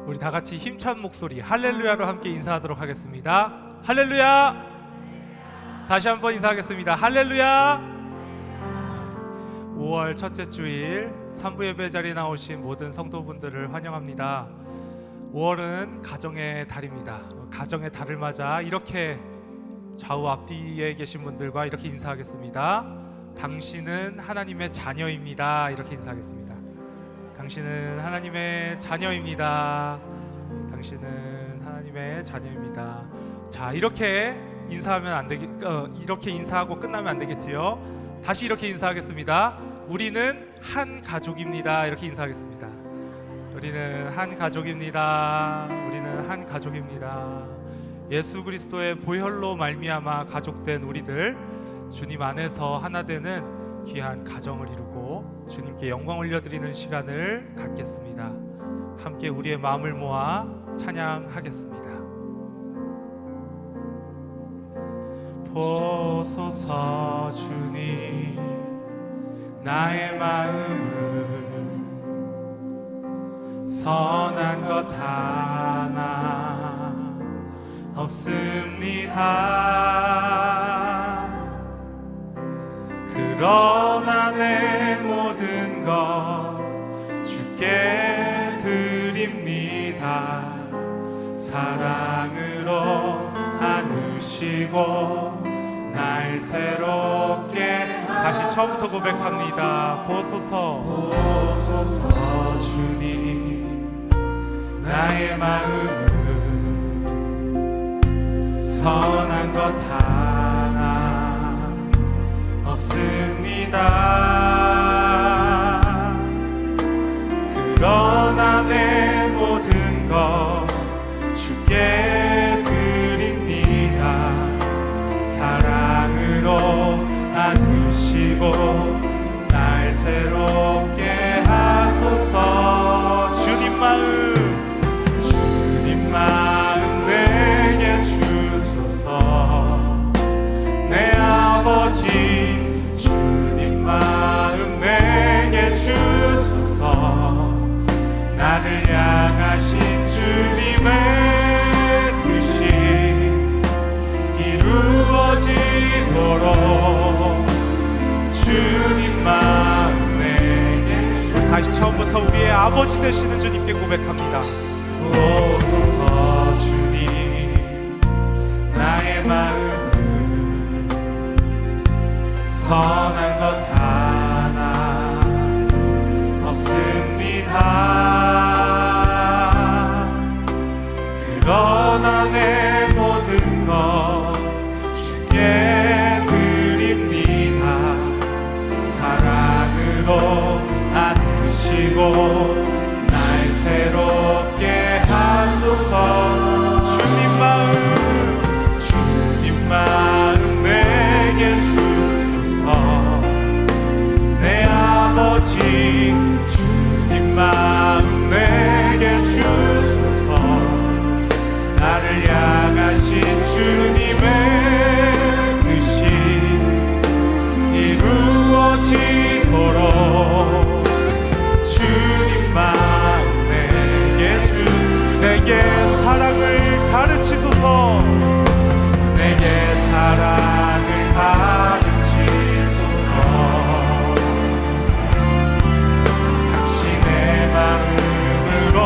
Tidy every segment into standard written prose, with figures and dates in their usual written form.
우리 다 같이 힘찬 목소리 할렐루야로 함께 인사하도록 하겠습니다. 할렐루야! 다시 한번 인사하겠습니다. 할렐루야! 5월 첫째 주일 3부 예배 자리에 나오신 모든 성도분들을 환영합니다. 5월은 가정의 달입니다. 가정의 달을 맞아 이렇게 좌우 앞뒤에 계신 분들과 이렇게 인사하겠습니다. 당신은 하나님의 자녀입니다. 이렇게 인사하겠습니다. 당신은 하나님의 자녀입니다. 당신은 하나님의 자녀입니다. 자, 이렇게 인사하면 안 되겠, 이렇게 인사하고 끝나면 안 되겠지요. 다시 이렇게 인사하겠습니다. 우리는 한 가족입니다. 이렇게 인사하겠습니다. 우리는 한 가족입니다. 우리는 한 가족입니다. 예수 그리스도의 보혈로 말미암아 가족된 우리들, 주님 안에서 하나 되는 귀한 가정을 이루고 주님께 영광 올려드리는 시간을 갖겠습니다. 함께 우리의 마음을 모아 찬양하겠습니다. 보소서 주님, 나의 마음을 선한 것 하나 없습니다. 그러나 내 모든 것 주께 드립니다. 사랑으로 안으시고 날 새롭게 다시 처음부터 고백합니다. 보소서 주님, 나의 마음을 선한 것 하나 없습니다. 그러나 내 모든 것 주께 드립니다. 사랑으로 안으시고 날 새롭게 하소서. 주님 마음 내게 주소서. 내 아버지 주님 마음 내게 주소서. 나를 향하신 주님의 뜻이 이루어지도록 주님 마음 내게 주소서. 다시 처음부터 우리의 아버지 되시는 주님께 고백합니다. 보소서 주님, 나의 마음을 선한 것 하나 없습니다. 그러나 내 모든 것 주께 드립니다. 사랑으로 안으시고 날 새롭게 하소서. 주님 마음 내게 주소서. 내 아버지 주님 마음 내게 주소서. 나를 향하신 주님의 뜻이 이루어지도록 주님 마음 내게 주소서. 내게 사랑을 가르치소서. 내게 사랑을 가르치소서. 당신의 마음으로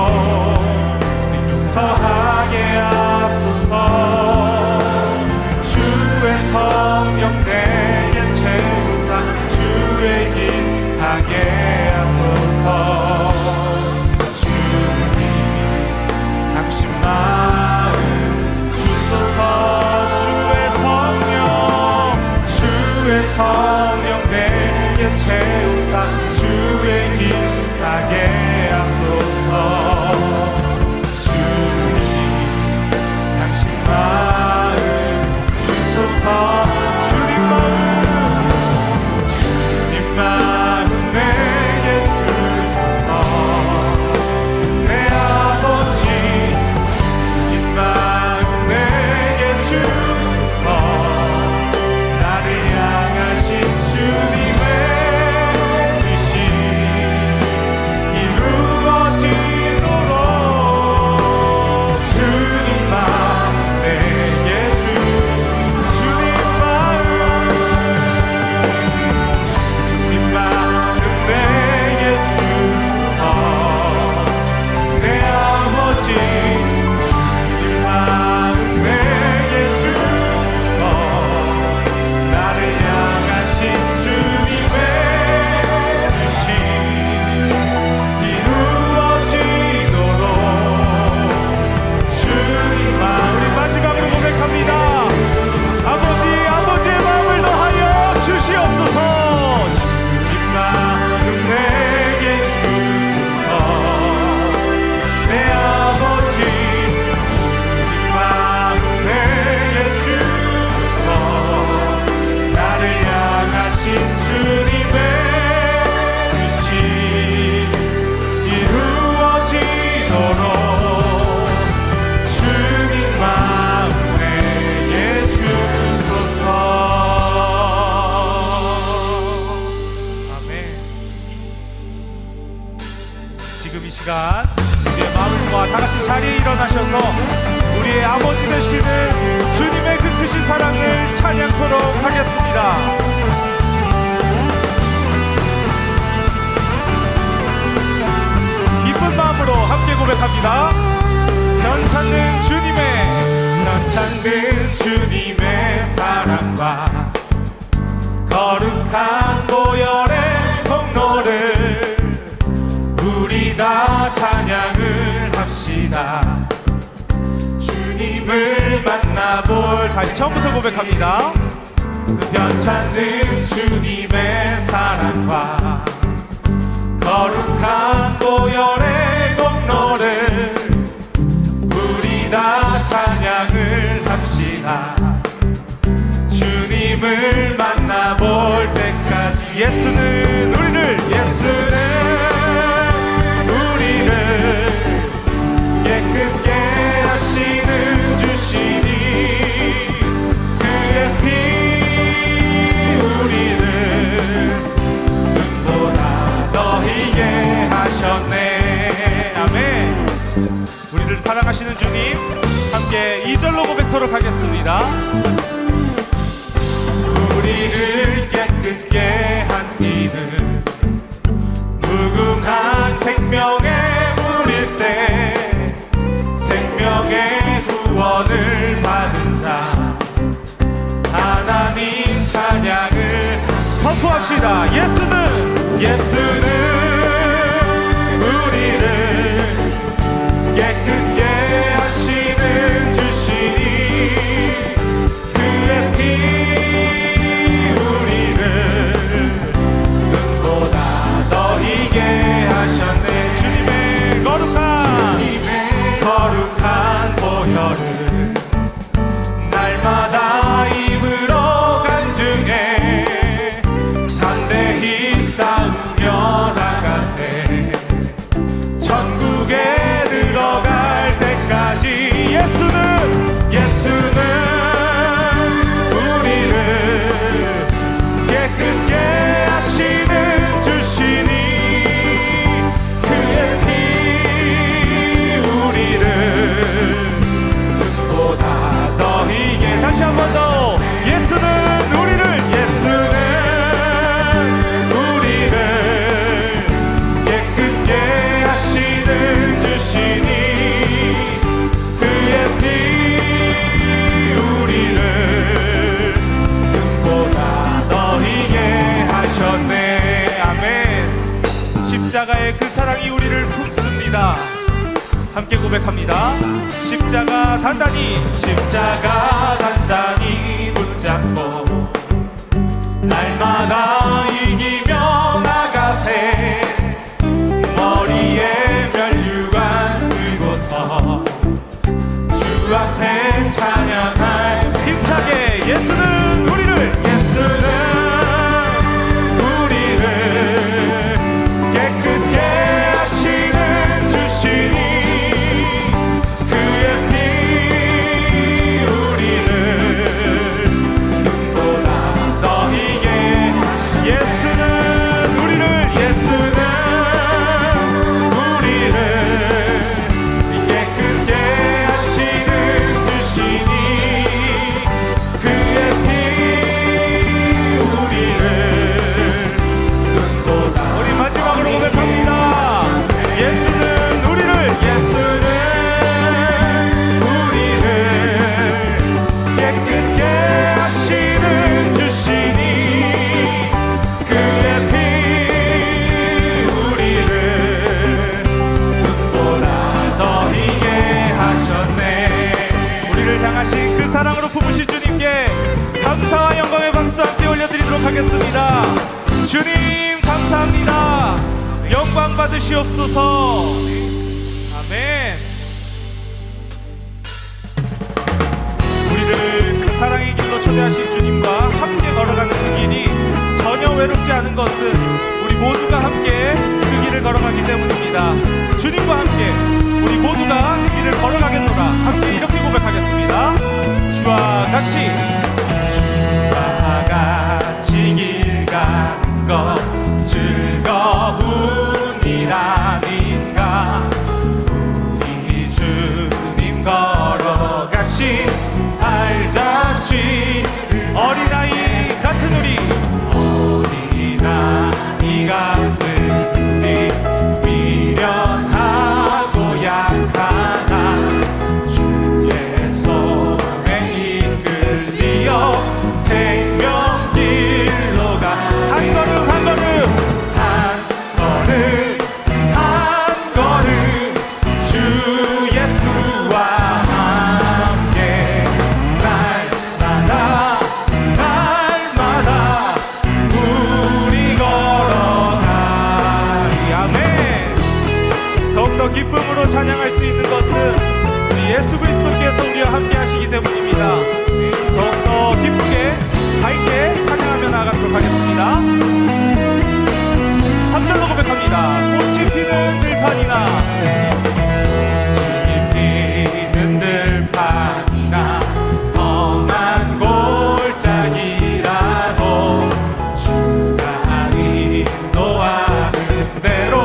용서하게 하소서. 주의 성령 내게 채우사 주의 길 가게 하소서. 주님 당신 마음 주소서. 주의 성령 자리에 일어나셔서 우리의 아버지 되시는 주님의 그 크신 사랑을 찬양토록 하겠습니다. 기쁜 마음으로 함께 고백합니다. 변찮는 주님의 사랑과 거룩한 보혈의 공로를 우리 다 찬양을 합시다. 주님을 만나볼 다시 처음부터 고백합니다. 변찮는 주님의 사랑과 거룩한 보혈의 공로를 우리 다 찬양을 합시다. 주님을 만나볼 때까지 예수는 우리를 깨끗게 하시는 주시니 그의 피 우리를 눈보다 더 희게 하셨네. 아멘. 우리를 사랑하시는 주님 함께 2절로 고백토록 하겠습니다. 우리를 깨끗게 한 피는 무궁한 생명의 물일세. 생명의 구원을 받은 자 하나님 찬양을 선포합시다. 예수는 우리를 깨끗게 하시는 주시니 그의 피 우리를 눈보다 더 희게 하셨네. 주님의 거룩한 보혈을 날마다 입으로 간증해 담대히 싸우며 나가세. 천국에 들어갈 때까지 예수는 우리를 깨끗게 하시는 주시니 그의 피 우리를 눈보다 더 희게. 다시 한 번 더. 예수는 우리를 깨끗게 하시는 주시니 그의 피 우리를 눈보다 더 희게 하셨네. 아멘. 십자가의 그 사랑이 우리를 품습니다. 함께 고백합니다. 십자가 단단히 붙잡고 날마다 이기며 나가세. 머리에 면류관 쓰고서 주 앞에 찬양할 힘차게. 예수는 우리를 깨끗게 하시는 주시니 그의 피 우리를 눈보다 더 희게. 예수는 우리를 깨끗게 하시는 주시니 그의 피 우리를 눈보다. 우리 마지막으로 고백합니다. 예수는 우리를 깨끗게 하시는 주시니 그의 피 우리를 눈보다 더 희게 하셨네. 우리를 향하신 그 사랑으로 품으신 주님께 감사와 영광의 박수 함께 올려드리도록 하겠습니다. 주님 감사합니다. 영광 받으시옵소서. 아멘. 우리를 그 사랑의 길로 초대하신 주님과 함께 걸어가는 그 길이 전혀 외롭지 않은 것은 우리 모두가 함께 그 길을 걸어가기 때문입니다. 주님과 함께 우리 모두가 그 길을 걸어가겠노라. 함께 이렇게 고백하겠습니다. 주와 같이 길 가는 것 즐거운 일 아닌가. 우리 주 가나 주의 손에 이끌리어 생명길로 가. 한 걸음 한 걸음 한 걸음 주 예수와 함께 날마다 우리 걸어가리. 아멘. 더욱더 기쁨으로 찬양할 수 있는 것은 우리 예수 그리스도께서 우리와 함께 하시기 때문입니다. 더욱더 기쁘게 밝게 찬양하며 나아가도록 하겠습니다. 3절로 고백합니다. 꽃이 피는 들판이나 피는 들판이나 험한 골짜기라도 주가 인도하는 대로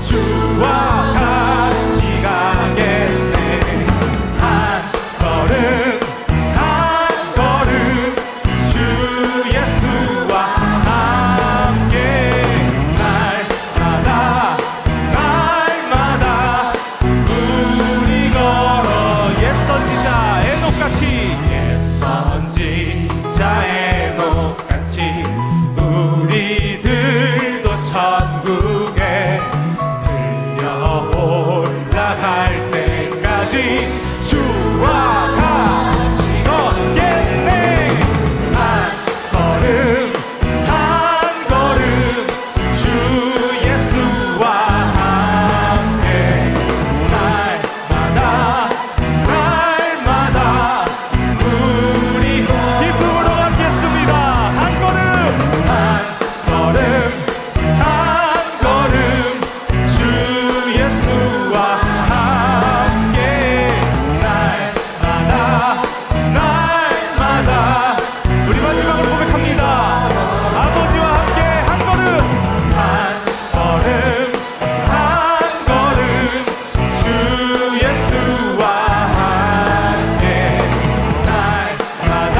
주와 같이 가겠네. 한 걸음 주 예수와 함께 날마다 우리 걸어 옛선지자 에녹같이 에녹같이 우리들도 천국에 들려 올라갈 때까지 주와 같이 걷겠네. 한 걸음 주 예수와 함께 날마다 우리 기쁨으로 갖겠습니다. 한 걸음 주 예수와 함께 날마다 우리 마지막으로 고백합니다. 아버지와 함께 한 걸음 주 예수와 함께 날마다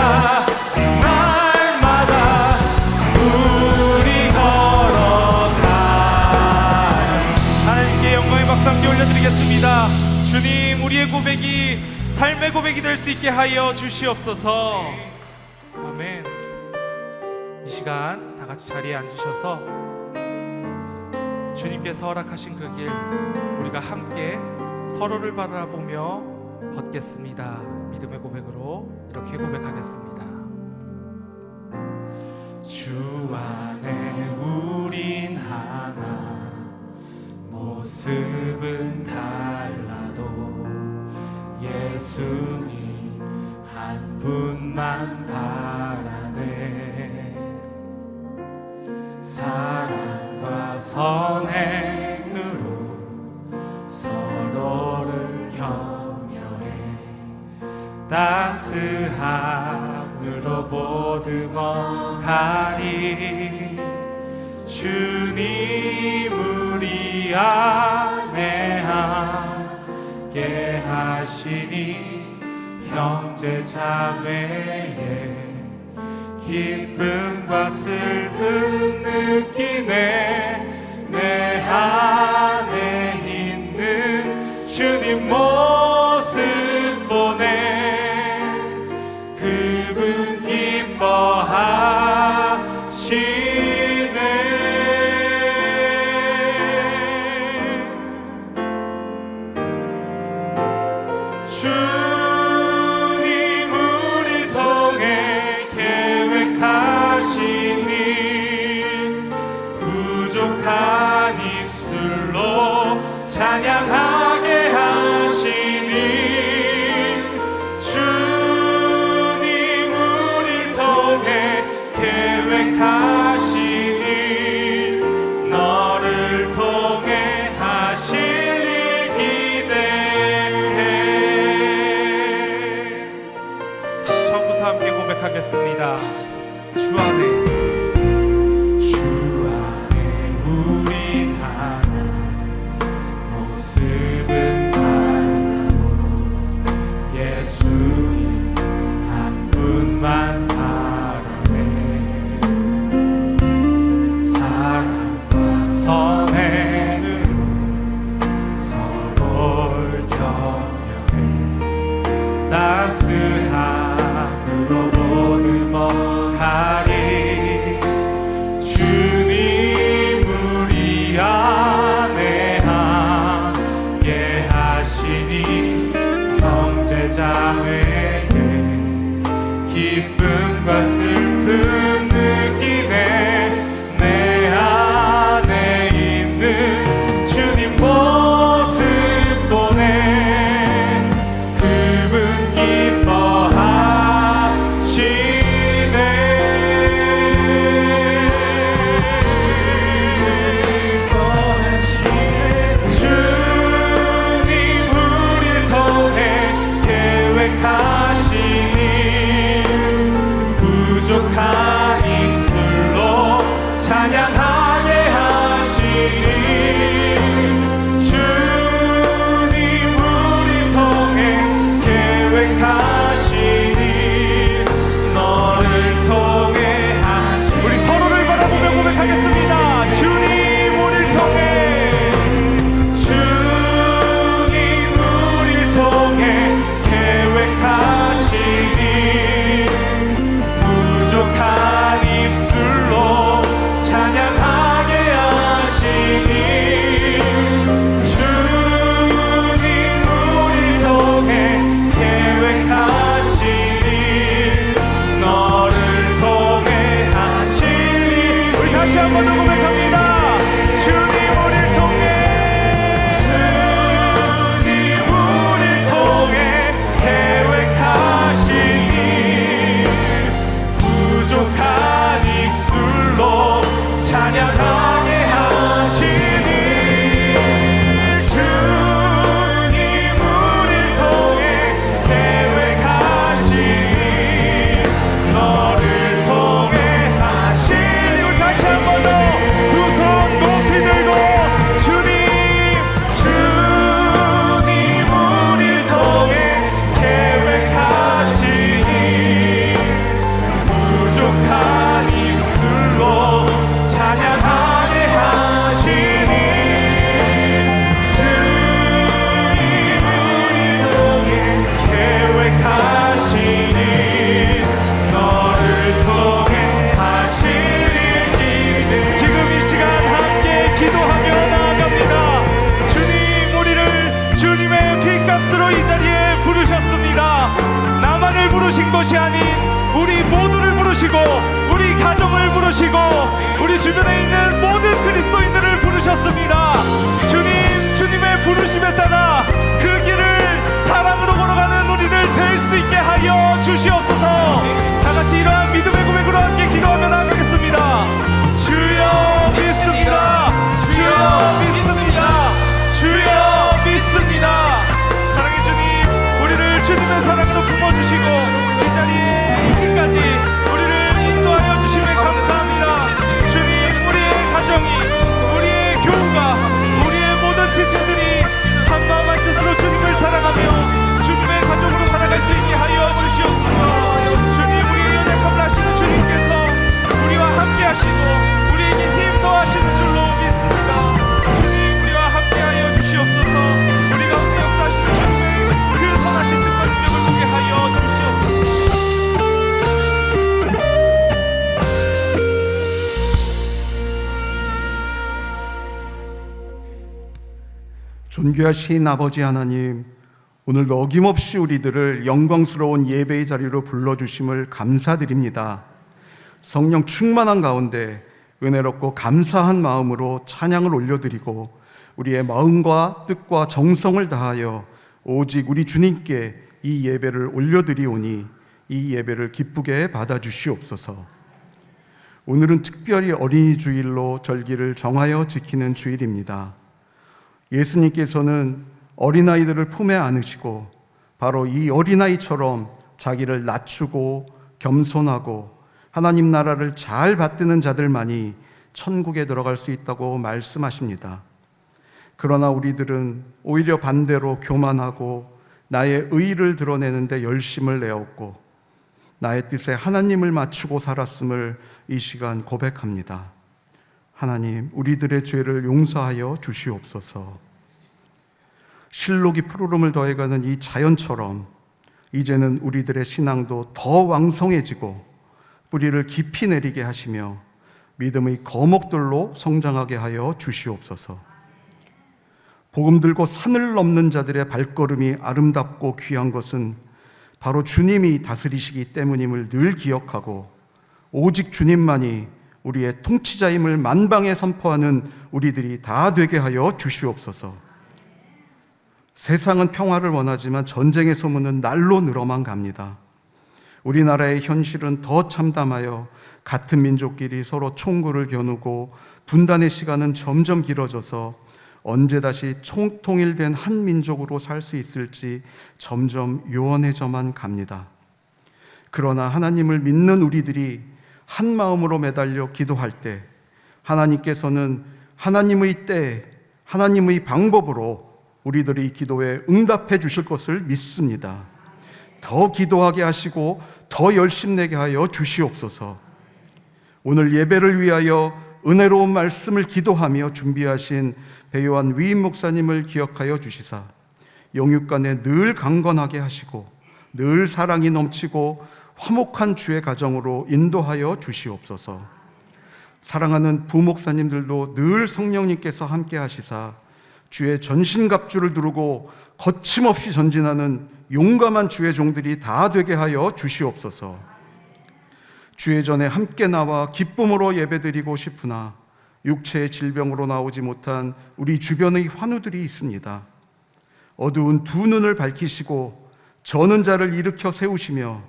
우리 걸어가. 하나님께 영광의 박수 함께 올려드리겠습니다. 주님, 우리의 고백이 삶의 고백이 될 수 있게 하여 주시옵소서. 아멘. 이 시간 다 같이 자리에 앉으셔서 주님께서 허락하신 그 길 우리가 함께 서로를 바라보며 걷겠습니다. 믿음의 고백으로 이렇게 고백하겠습니다. 주 안에 우린 하나, 모습은 달라도 예수님 한 분만 바라네. 사랑과 선행으로 서로를 격려해 따스함으로 보듬어가리. 주님 우리 안에 함께 하시니 형제 자매의 기쁨과 슬픔 느끼네. 내 안에 있는 주님 모습 보네. 그분 기뻐하시네. 주님 우릴 통해 계획하신 일, 부족한 입술로 찬양하게 하시니. 주님 우릴 통해 계획하신 일, 너를 통해 하실 일 기대해. 처음부터 함께 고백하겠습니다. 주 안에 우린 하나, 모습은 따스함으로 보듬어가리. 주님 우리 안에 함께 하시니 형제자매에게 기쁨과 슬픔 느끼네. 내 안에 있는 주님 모습 보네. 그분 기뻐하시네. 주님 우릴 통해 계획하시니 부족한 입술로 찬양하게 하시니. 주님 우릴 통해 계획하시니 너를 통해 하시니. 우리 서로를 바라보며 고백하겠습니다. 주님 우릴 통해, 주님 우릴 통해 계획하시니 부족한 입술로 찬양하게 하시니. 주님 우릴 통해 계획하시니 너를 통해 하시니. 우리 다시 한 번 더 고백합니다. 주님 우릴 통해, 주님 우릴 통해 계획하시니 부족한 입술로 찬양하게 하시니. 주님 우릴 통해 계획하시니 너를 통해 하시니. 우리 다시 한 번 더 두 손 높이 들고 주님, 주님 우릴 통해 계획하시니 부족한 입술로 찬양하게 하시니. 주님 우릴 통해 계획하시니 너를 통해 하시니. 지금 이 시간 함께 기도하며 나아갑니다. 주님 우리를 주님의 피값으로 이 자리에 부르셨습니다. 나만을 부르신 것이 아닌 우리 모두를 부르시고 우리 가정을 부르시고 우리 주변에 있는 모든 그리스도인들을 부르셨습니다. 주님, 주님의 부르심에 따라 그 길을 사랑으로 걸어가는 우리들 될 수 있게 하여 주시옵소서. 다 같이 이러한 믿음의 고백으로 함께 기도하며 나아가겠습니다. 주여 믿습니다. 주여 믿습니다. 주여 믿습니다. 사랑의 주님, 우리를 주님의 사랑으로 품어주시고 이 자리에 이기까지 우리를 인도하여 주심에 감사합니다. 주님, 우리의 가정이, 우리의 교우가, 우리의 모든 지체들이 한마음 한뜻으로 주님을 사랑하며 주님의 가족으로 살아갈 수 있게 하여 주시옵소서. 주님, 우리의 연약함을 아시는 주님께서 우리와 함께 하시고 우리에게 힘 더하시는 줄로 믿습니다. 주님, 우리와 함께하여 주시옵소서. 우리 가운데 역사하시는 주님의 그 선하신 뜻과 능력을 보게 하여 주시옵소서. 존귀하신 아버지 하나님, 오늘도 어김없이 우리들을 영광스러운 예배의 자리로 불러주심을 감사드립니다. 성령 충만한 가운데 은혜롭고 감사한 마음으로 찬양을 올려드리고 우리의 마음과 뜻과 정성을 다하여 오직 우리 주님께 이 예배를 올려드리오니 이 예배를 기쁘게 받아주시옵소서. 오늘은 특별히 어린이 주일로 절기를 정하여 지키는 주일입니다. 예수님께서는 어린아이들을 품에 안으시고 바로 이 어린아이처럼 자기를 낮추고 겸손하고 하나님 나라를 잘 받드는 자들만이 천국에 들어갈 수 있다고 말씀하십니다. 그러나 우리들은 오히려 반대로 교만하고 나의 의의를 드러내는데 열심을 내었고 나의 뜻에 하나님을 맞추고 살았음을 이 시간 고백합니다. 하나님, 우리들의 죄를 용서하여 주시옵소서. 실록이 푸르름을 더해가는 이 자연처럼 이제는 우리들의 신앙도 더 왕성해지고 뿌리를 깊이 내리게 하시며 믿음의 거목들로 성장하게 하여 주시옵소서. 복음 들고 산을 넘는 자들의 발걸음이 아름답고 귀한 것은 바로 주님이 다스리시기 때문임을 늘 기억하고 오직 주님만이 우리의 통치자임을 만방에 선포하는 우리들이 다 되게 하여 주시옵소서. 세상은 평화를 원하지만 전쟁의 소문은 날로 늘어만 갑니다. 우리나라의 현실은 더 참담하여 같은 민족끼리 서로 총구를 겨누고 분단의 시간은 점점 길어져서 언제 다시 통일된 한 민족으로 살 수 있을지 점점 요원해져만 갑니다. 그러나 하나님을 믿는 우리들이 한 마음으로 매달려 기도할 때 하나님께서는 하나님의 때, 하나님의 방법으로 우리들의 기도에 응답해 주실 것을 믿습니다. 더 기도하게 하시고 더 열심내게 하여 주시옵소서. 오늘 예배를 위하여 은혜로운 말씀을 기도하며 준비하신 배요한 위임 목사님을 기억하여 주시사 영육간에 늘 강건하게 하시고 늘 사랑이 넘치고 화목한 주의 가정으로 인도하여 주시옵소서. 사랑하는 부목사님들도 늘 성령님께서 함께 하시사 주의 전신갑주를 두르고 거침없이 전진하는 용감한 주의 종들이 다 되게 하여 주시옵소서. 주의 전에 함께 나와 기쁨으로 예배드리고 싶으나 육체의 질병으로 나오지 못한 우리 주변의 환우들이 있습니다. 어두운 두 눈을 밝히시고 저는 자를 일으켜 세우시며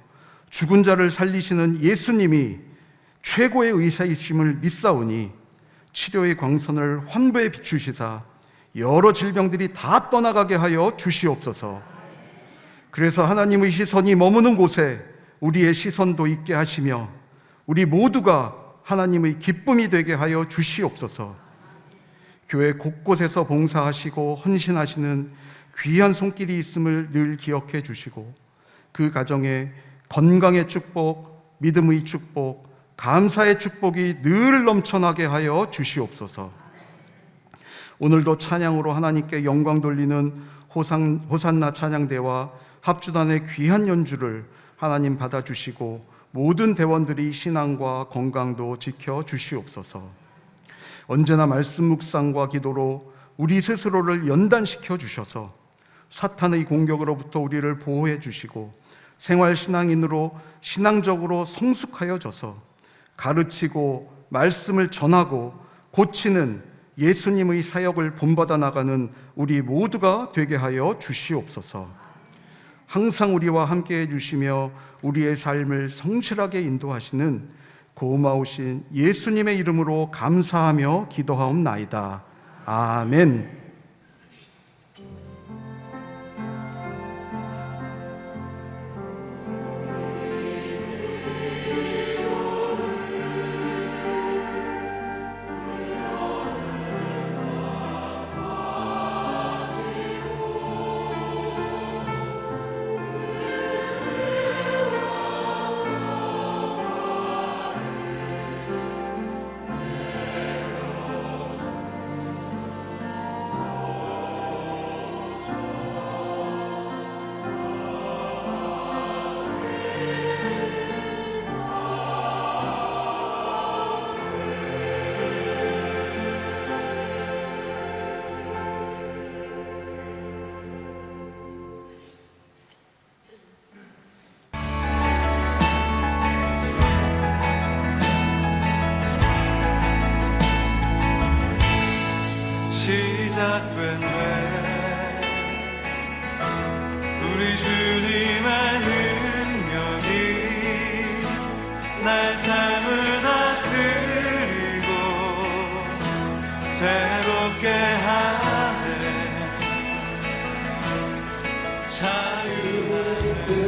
죽은 자를 살리시는 예수님이 최고의 의사이심을 믿사오니 치료의 광선을 환부에 비추시사 여러 질병들이 다 떠나가게 하여 주시옵소서. 그래서 하나님의 시선이 머무는 곳에 우리의 시선도 있게 하시며 우리 모두가 하나님의 기쁨이 되게 하여 주시옵소서. 교회 곳곳에서 봉사하시고 헌신하시는 귀한 손길이 있음을 늘 기억해 주시고 그 가정에 건강의 축복, 믿음의 축복, 감사의 축복이 늘 넘쳐나게 하여 주시옵소서. 오늘도 찬양으로 하나님께 영광 돌리는 호산나 찬양대와 합주단의 귀한 연주를 하나님 받아주시고 모든 대원들이 신앙과 건강도 지켜 주시옵소서. 언제나 말씀 묵상과 기도로 우리 스스로를 연단시켜 주셔서 사탄의 공격으로부터 우리를 보호해 주시고 생활신앙인으로 신앙적으로 성숙하여져서 가르치고 말씀을 전하고 고치는 예수님의 사역을 본받아 나가는 우리 모두가 되게 하여 주시옵소서. 항상 우리와 함께 해주시며 우리의 삶을 성실하게 인도하시는 고마우신 예수님의 이름으로 감사하며 기도하옵나이다. 아멘. 시작된 우리 주님의 능력이 날 삶을 다스리고 새롭게 하네. 자유하네.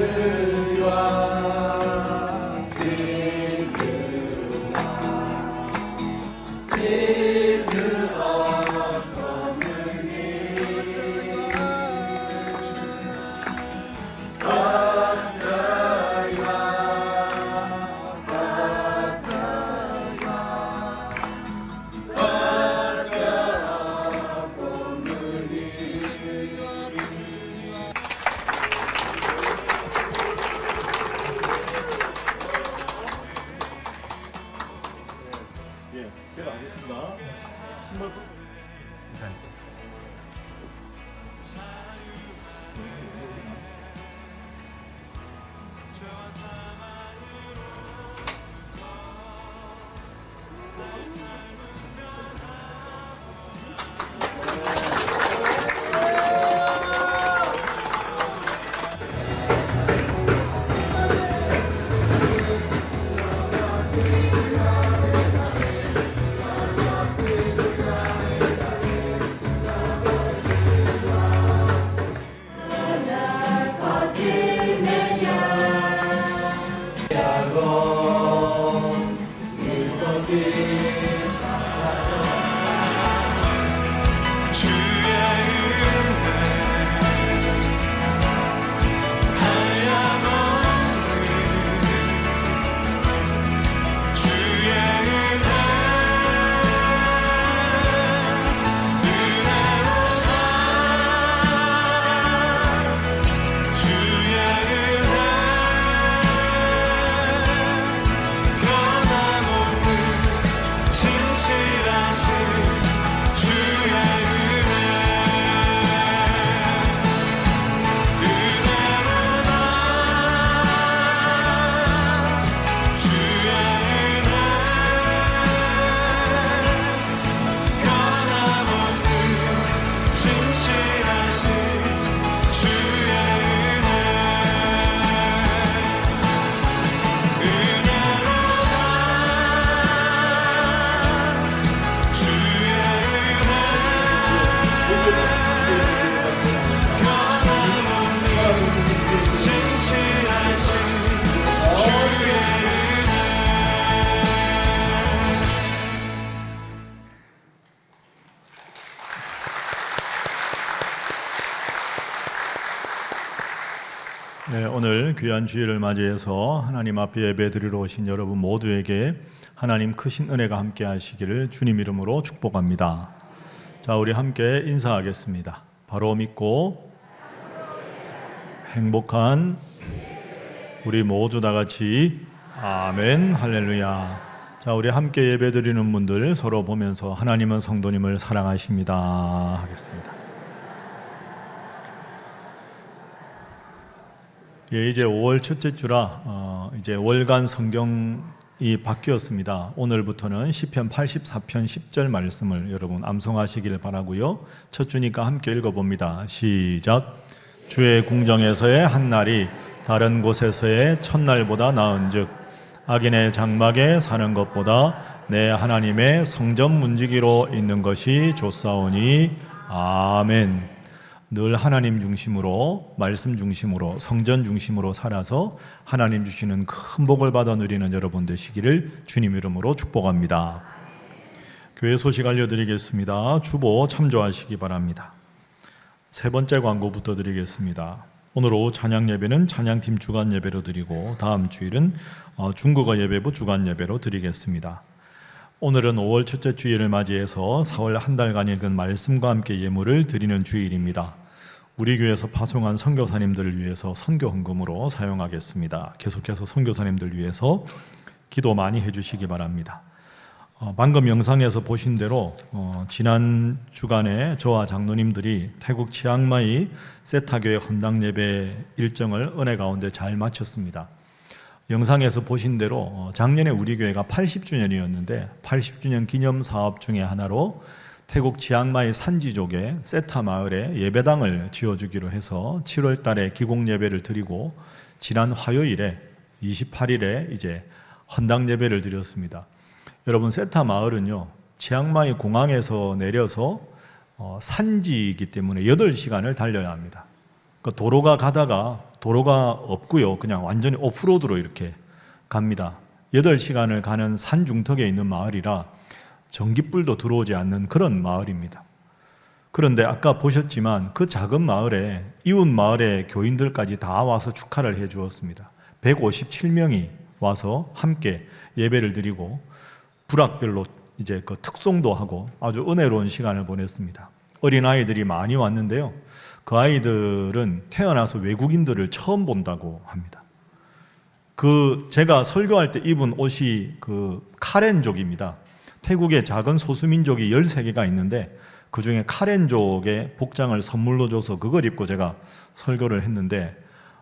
네, 오늘 귀한 주일을 맞이해서 하나님 앞에 예배드리러 오신 여러분 모두에게 하나님 크신 은혜가 함께 하시기를 주님 이름으로 축복합니다. 자, 우리 함께 인사하겠습니다. 바로 믿고 행복한 우리 모두 다 같이 아멘 할렐루야. 자, 우리 함께 예배드리는 분들 서로 보면서 하나님은 성도님을 사랑하십니다 하겠습니다. 예, 이제 5월 첫째 주라 이제 월간 성경이 바뀌었습니다. 오늘부터는 시편 84편 10절 말씀을 여러분 암송하시기를 바라고요. 첫 주니까 함께 읽어봅니다. 시작. 주의 궁정에서의 한날이 다른 곳에서의 첫날보다 나은즉 악인의 장막에 사는 것보다 내 하나님의 성전 문지기로 있는 것이 좋사오니 아멘. 늘 하나님 중심으로, 말씀 중심으로, 성전 중심으로 살아서 하나님 주시는 큰 복을 받아 누리는 여러분 되시기를 주님 이름으로 축복합니다. 교회 소식 알려드리겠습니다. 주보 참조하시기 바랍니다. 세 번째 광고부터 드리겠습니다. 오늘 오후 찬양 예배는 찬양팀 주간 예배로 드리고 다음 주일은 중국어 예배부 주간 예배로 드리겠습니다. 오늘은 5월 첫째 주일을 맞이해서 4월 한 달간 읽은 말씀과 함께 예물을 드리는 주일입니다. 우리 교회에서 파송한 선교사님들을 위해서 선교 헌금으로 사용하겠습니다. 계속해서 선교사님들 위해서 기도 많이 해주시기 바랍니다. 방금 영상에서 보신 대로 지난 주간에 저와 장로님들이 태국 치앙마이 세타교회 헌당 예배 일정을 은혜 가운데 잘 마쳤습니다. 영상에서 보신 대로 작년에 우리 교회가 80주년이었는데 80주년 기념 사업 중에 하나로 태국 치앙마이 산지족의 세타 마을에 예배당을 지어주기로 해서 7월 달에 기공 예배를 드리고 지난 화요일에 28일에 이제 헌당 예배를 드렸습니다. 여러분, 세타 마을은요 치앙마이 공항에서 내려서 산지이기 때문에 8시간을 달려야 합니다. 그러니까 도로가 가다가 도로가 없고요, 그냥 완전히 오프로드로 이렇게 갑니다. 8시간을 가는 산 중턱에 있는 마을이라 전기불도 들어오지 않는 그런 마을입니다. 그런데 아까 보셨지만 그 작은 마을에 이웃 마을의 교인들까지 다 와서 축하를 해 주었습니다. 157명이 와서 함께 예배를 드리고 부락별로 이제 그 특송도 하고 아주 은혜로운 시간을 보냈습니다. 어린 아이들이 많이 왔는데요. 그 아이들은 태어나서 외국인들을 처음 본다고 합니다. 제가 설교할 때 입은 옷이 카렌족입니다. 태국에 작은 소수민족이 13개가 있는데 그 중에 카렌족의 복장을 선물로 줘서 그걸 입고 제가 설교를 했는데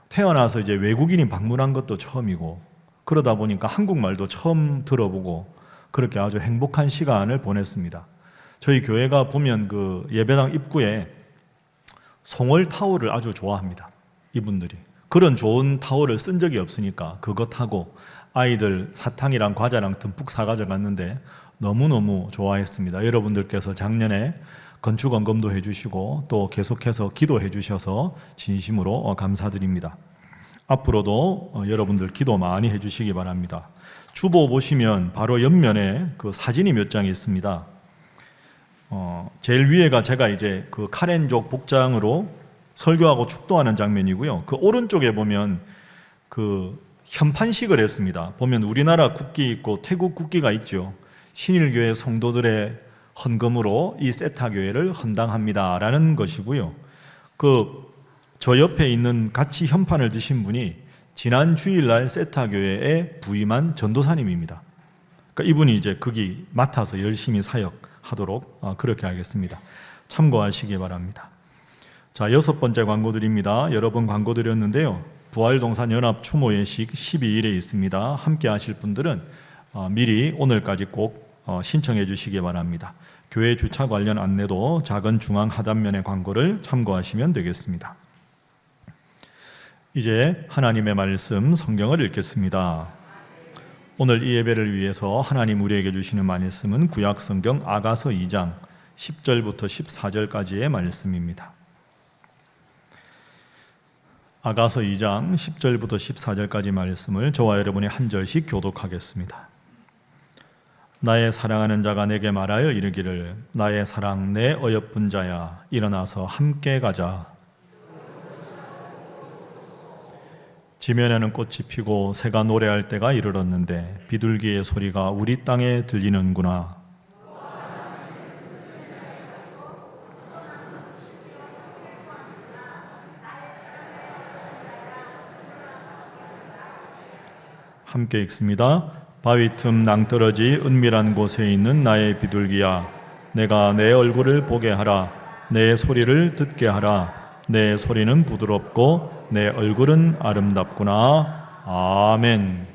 태어나서 이제 외국인이 방문한 것도 처음이고 그러다 보니까 한국말도 처음 들어보고 그렇게 아주 행복한 시간을 보냈습니다. 저희 교회가 보면 그 예배당 입구에 송월 타올을 아주 좋아합니다. 이분들이 그런 좋은 타올을 쓴 적이 없으니까 그것하고 아이들 사탕이랑 과자랑 듬뿍 사가져갔는데 너무너무 좋아했습니다. 여러분들께서 작년에 건축원금도 해주시고 또 계속해서 기도해 주셔서 진심으로 감사드립니다. 앞으로도 여러분들 기도 많이 해주시기 바랍니다. 주보 보시면 바로 옆면에 그 사진이 몇 장이 있습니다. 제일 위에가 제가 이제 그 카렌족 복장으로 설교하고 축도하는 장면이고요. 그 오른쪽에 보면 그 현판식을 했습니다. 보면 우리나라 국기 있고 태국 국기가 있죠. 신일교회 성도들의 헌금으로 이 세타 교회를 헌당합니다라는 것이고요. 저 옆에 있는 같이 현판을 드신 분이 지난 주일날 세타 교회에 부임한 전도사님입니다. 그러니까 이분이 이제 거기 맡아서 열심히 사역하도록 그렇게 하겠습니다. 참고하시기 바랍니다. 자, 6번째 광고 드립니다. 여러 번 광고 드렸는데요. 부활동산 연합 추모 예식 12일에 있습니다. 함께 하실 분들은 미리 오늘까지 꼭 신청해 주시기 바랍니다. 교회 주차 관련 안내도 작은 중앙 하단면의 광고를 참고하시면 되겠습니다. 이제 하나님의 말씀 성경을 읽겠습니다. 오늘 이 예배를 위해서 하나님 우리에게 주시는 말씀은 구약 성경 아가서 2장 10절부터 14절까지의 말씀입니다. 아가서 2장 10절부터 14절까지 말씀을 저와 여러분이 한 절씩 교독하겠습니다. 나의 사랑하는 자가 내게 말하여 이르기를 나의 사랑 내 어여쁜 자야 일어나서 함께 가자. 지면에는 꽃이 피고 새가 노래할 때가 이르렀는데 비둘기의 소리가 우리 땅에 들리는구나. 함께 읽습니다. 바위 틈 낭떠러지 은밀한 곳에 있는 나의 비둘기야, 내가 내 얼굴을 보게 하라. 내 소리를 듣게 하라. 내 소리는 부드럽고 내 얼굴은 아름답구나. 아멘.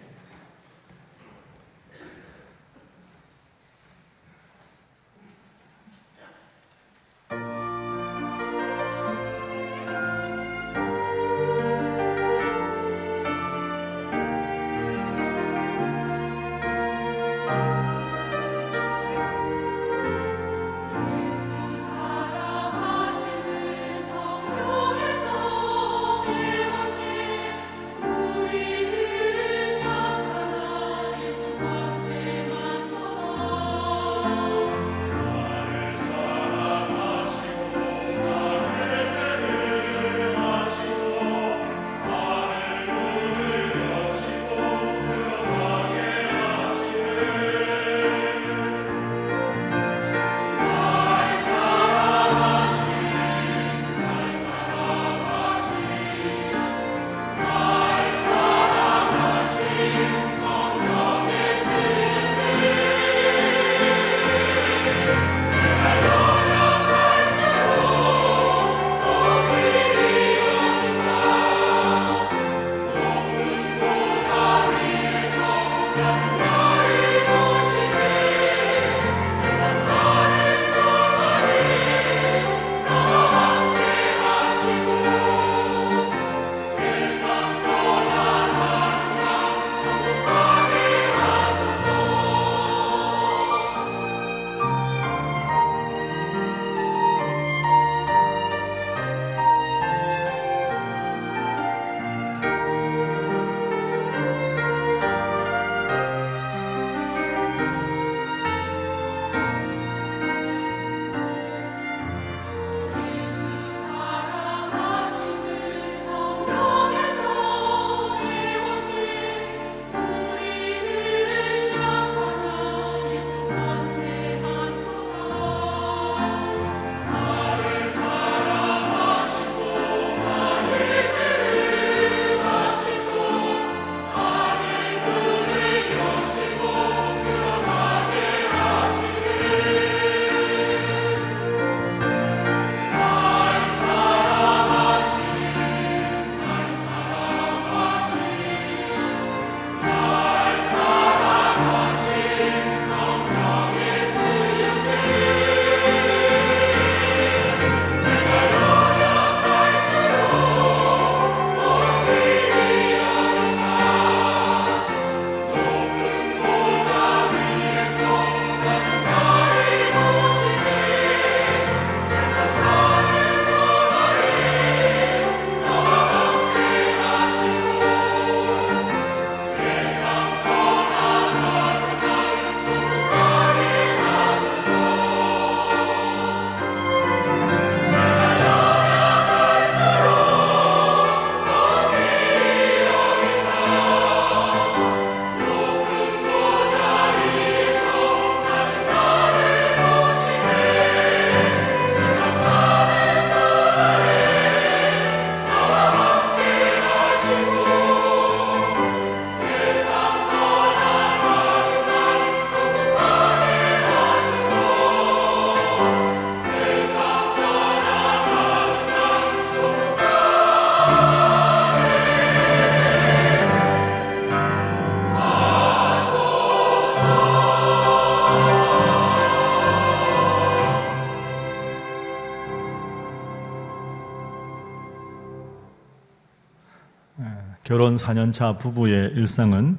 결혼 4년차 부부의 일상은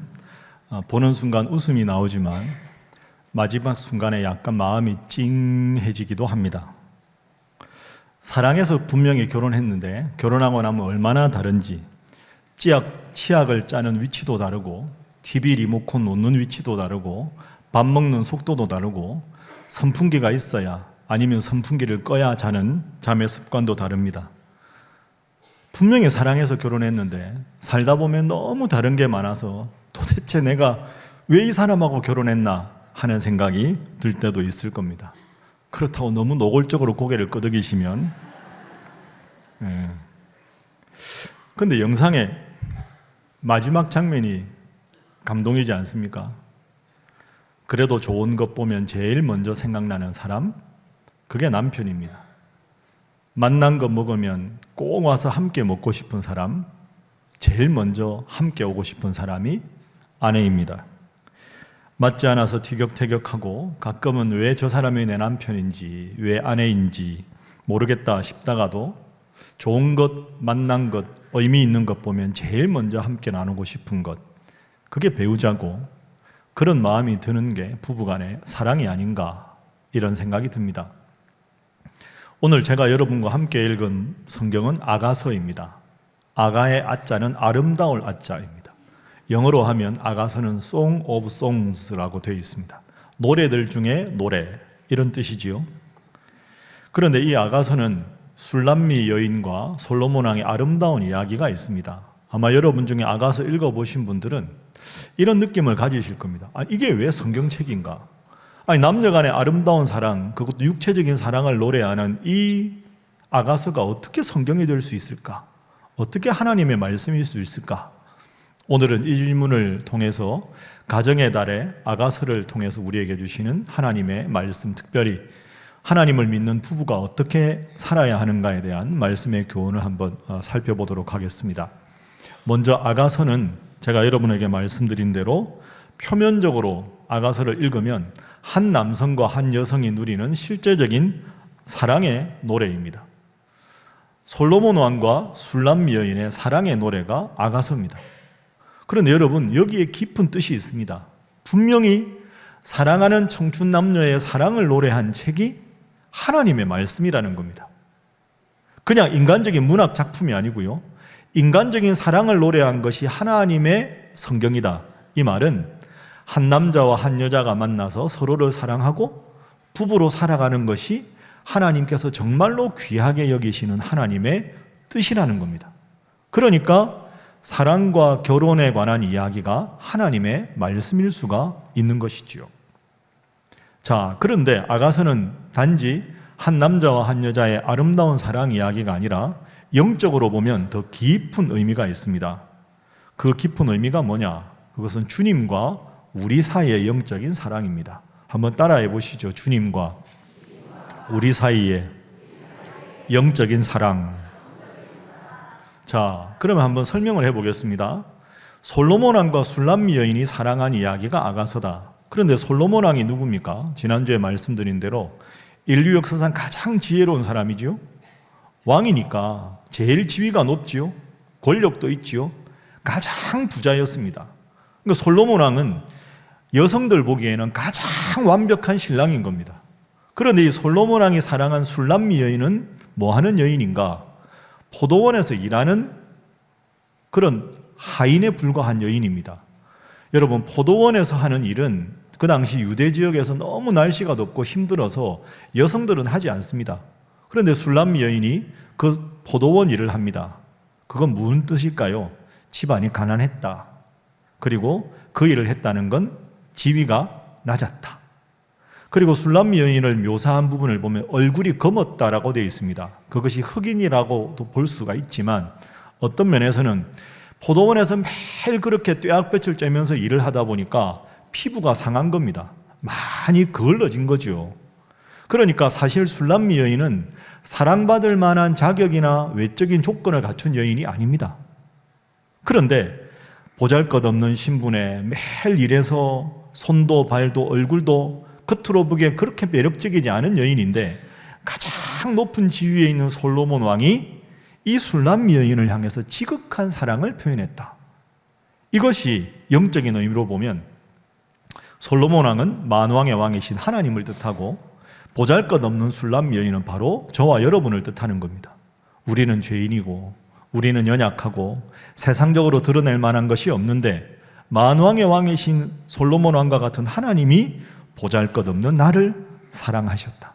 보는 순간 웃음이 나오지만 마지막 순간에 약간 마음이 찡해지기도 합니다. 사랑해서 분명히 결혼했는데 결혼하고 나면 얼마나 다른지, 치약을 짜는 위치도 다르고 TV 리모컨 놓는 위치도 다르고 밥 먹는 속도도 다르고 선풍기가 있어야 아니면 선풍기를 꺼야 자는 잠의 습관도 다릅니다. 분명히 사랑해서 결혼했는데 살다 보면 너무 다른 게 많아서 도대체 내가 왜 이 사람하고 결혼했나 하는 생각이 들 때도 있을 겁니다. 그렇다고 너무 노골적으로 고개를 끄덕이시면 근데 영상의 마지막 장면이 감동이지 않습니까? 그래도 좋은 것 보면 제일 먼저 생각나는 사람, 그게 남편입니다. 만난 거 먹으면 꼭 와서 함께 먹고 싶은 사람, 제일 먼저 함께 오고 싶은 사람이 아내입니다. 맞지 않아서 티격태격하고 가끔은 왜 저 사람이 내 남편인지, 왜 아내인지 모르겠다 싶다가도 좋은 것, 만난 것, 의미 있는 것 보면 제일 먼저 함께 나누고 싶은 것, 그게 배우자고, 그런 마음이 드는 게 부부간의 사랑이 아닌가 이런 생각이 듭니다. 오늘 제가 여러분과 함께 읽은 성경은 아가서입니다. 아가의 아자는 아름다울 아자입니다. 영어로 하면 아가서는 Song of Songs라고 되어 있습니다. 노래들 중에 노래, 이런 뜻이지요. 그런데 이 아가서는 술람미 여인과 솔로몬 왕의 아름다운 이야기가 있습니다. 아마 여러분 중에 아가서 읽어보신 분들은 이런 느낌을 가지실 겁니다. 이게 왜 성경책인가? 남녀 간의 아름다운 사랑, 그것도 육체적인 사랑을 노래하는 이 아가서가 어떻게 성경이 될 수 있을까? 어떻게 하나님의 말씀일 수 있을까? 오늘은 이 질문을 통해서 가정의 달에 아가서를 통해서 우리에게 주시는 하나님의 말씀, 특별히 하나님을 믿는 부부가 어떻게 살아야 하는가에 대한 말씀의 교훈을 한번 살펴보도록 하겠습니다. 먼저 아가서는 제가 여러분에게 말씀드린 대로 표면적으로 아가서를 읽으면 한 남성과 한 여성이 누리는 실제적인 사랑의 노래입니다. 솔로몬 왕과 술람미 여인의 사랑의 노래가 아가서입니다. 그런데 여러분, 여기에 깊은 뜻이 있습니다. 분명히 사랑하는 청춘 남녀의 사랑을 노래한 책이 하나님의 말씀이라는 겁니다. 그냥 인간적인 문학 작품이 아니고요, 인간적인 사랑을 노래한 것이 하나님의 성경이다. 이 말은 한 남자와 한 여자가 만나서 서로를 사랑하고 부부로 살아가는 것이 하나님께서 정말로 귀하게 여기시는 하나님의 뜻이라는 겁니다. 그러니까 사랑과 결혼에 관한 이야기가 하나님의 말씀일 수가 있는 것이지요. 자, 그런데 아가서는 단지 한 남자와 한 여자의 아름다운 사랑 이야기가 아니라 영적으로 보면 더 깊은 의미가 있습니다. 그 깊은 의미가 뭐냐? 그것은 주님과 우리 사이의 영적인 사랑입니다. 한번 따라해 보시죠. 주님과 우리 사이의 영적인 사랑. 자, 그러면 한번 설명을 해보겠습니다. 솔로몬 왕과 술람미 여인이 사랑한 이야기가 아가서다. 그런데 솔로몬 왕이 누굽니까? 지난주에 말씀드린 대로 인류 역사상 가장 지혜로운 사람이지요. 왕이니까 제일 지위가 높지요. 권력도 있지요. 가장 부자였습니다. 그러니까 솔로몬 왕은 여성들 보기에는 가장 완벽한 신랑인 겁니다. 그런데 이 솔로몬 왕이 사랑한 술람미 여인은 뭐 하는 여인인가? 포도원에서 일하는 그런 하인에 불과한 여인입니다. 여러분, 포도원에서 하는 일은 그 당시 유대 지역에서 너무 날씨가 덥고 힘들어서 여성들은 하지 않습니다. 그런데 술람미 여인이 그 포도원 일을 합니다. 그건 무슨 뜻일까요? 집안이 가난했다. 그리고 그 일을 했다는 건 지위가 낮았다. 그리고 술람미 여인을 묘사한 부분을 보면 얼굴이 검었다라고 되어 있습니다. 그것이 흑인이라고도 볼 수가 있지만 어떤 면에서는 포도원에서 매일 그렇게 뙤약볕을 쬐면서 일을 하다 보니까 피부가 상한 겁니다. 많이 게을러진 거죠. 그러니까 사실 술람미 여인은 사랑받을 만한 자격이나 외적인 조건을 갖춘 여인이 아닙니다. 그런데 보잘것없는 신분에 매일 일해서 손도 발도 얼굴도 겉으로 보기에 그렇게 매력적이지 않은 여인인데 가장 높은 지위에 있는 솔로몬 왕이 이 술람미 여인을 향해서 지극한 사랑을 표현했다. 이것이 영적인 의미로 보면 솔로몬 왕은 만왕의 왕이신 하나님을 뜻하고 보잘것없는 술람미 여인은 바로 저와 여러분을 뜻하는 겁니다. 우리는 죄인이고 우리는 연약하고 세상적으로 드러낼 만한 것이 없는데 만왕의 왕이신 솔로몬 왕과 같은 하나님이 보잘것없는 나를 사랑하셨다.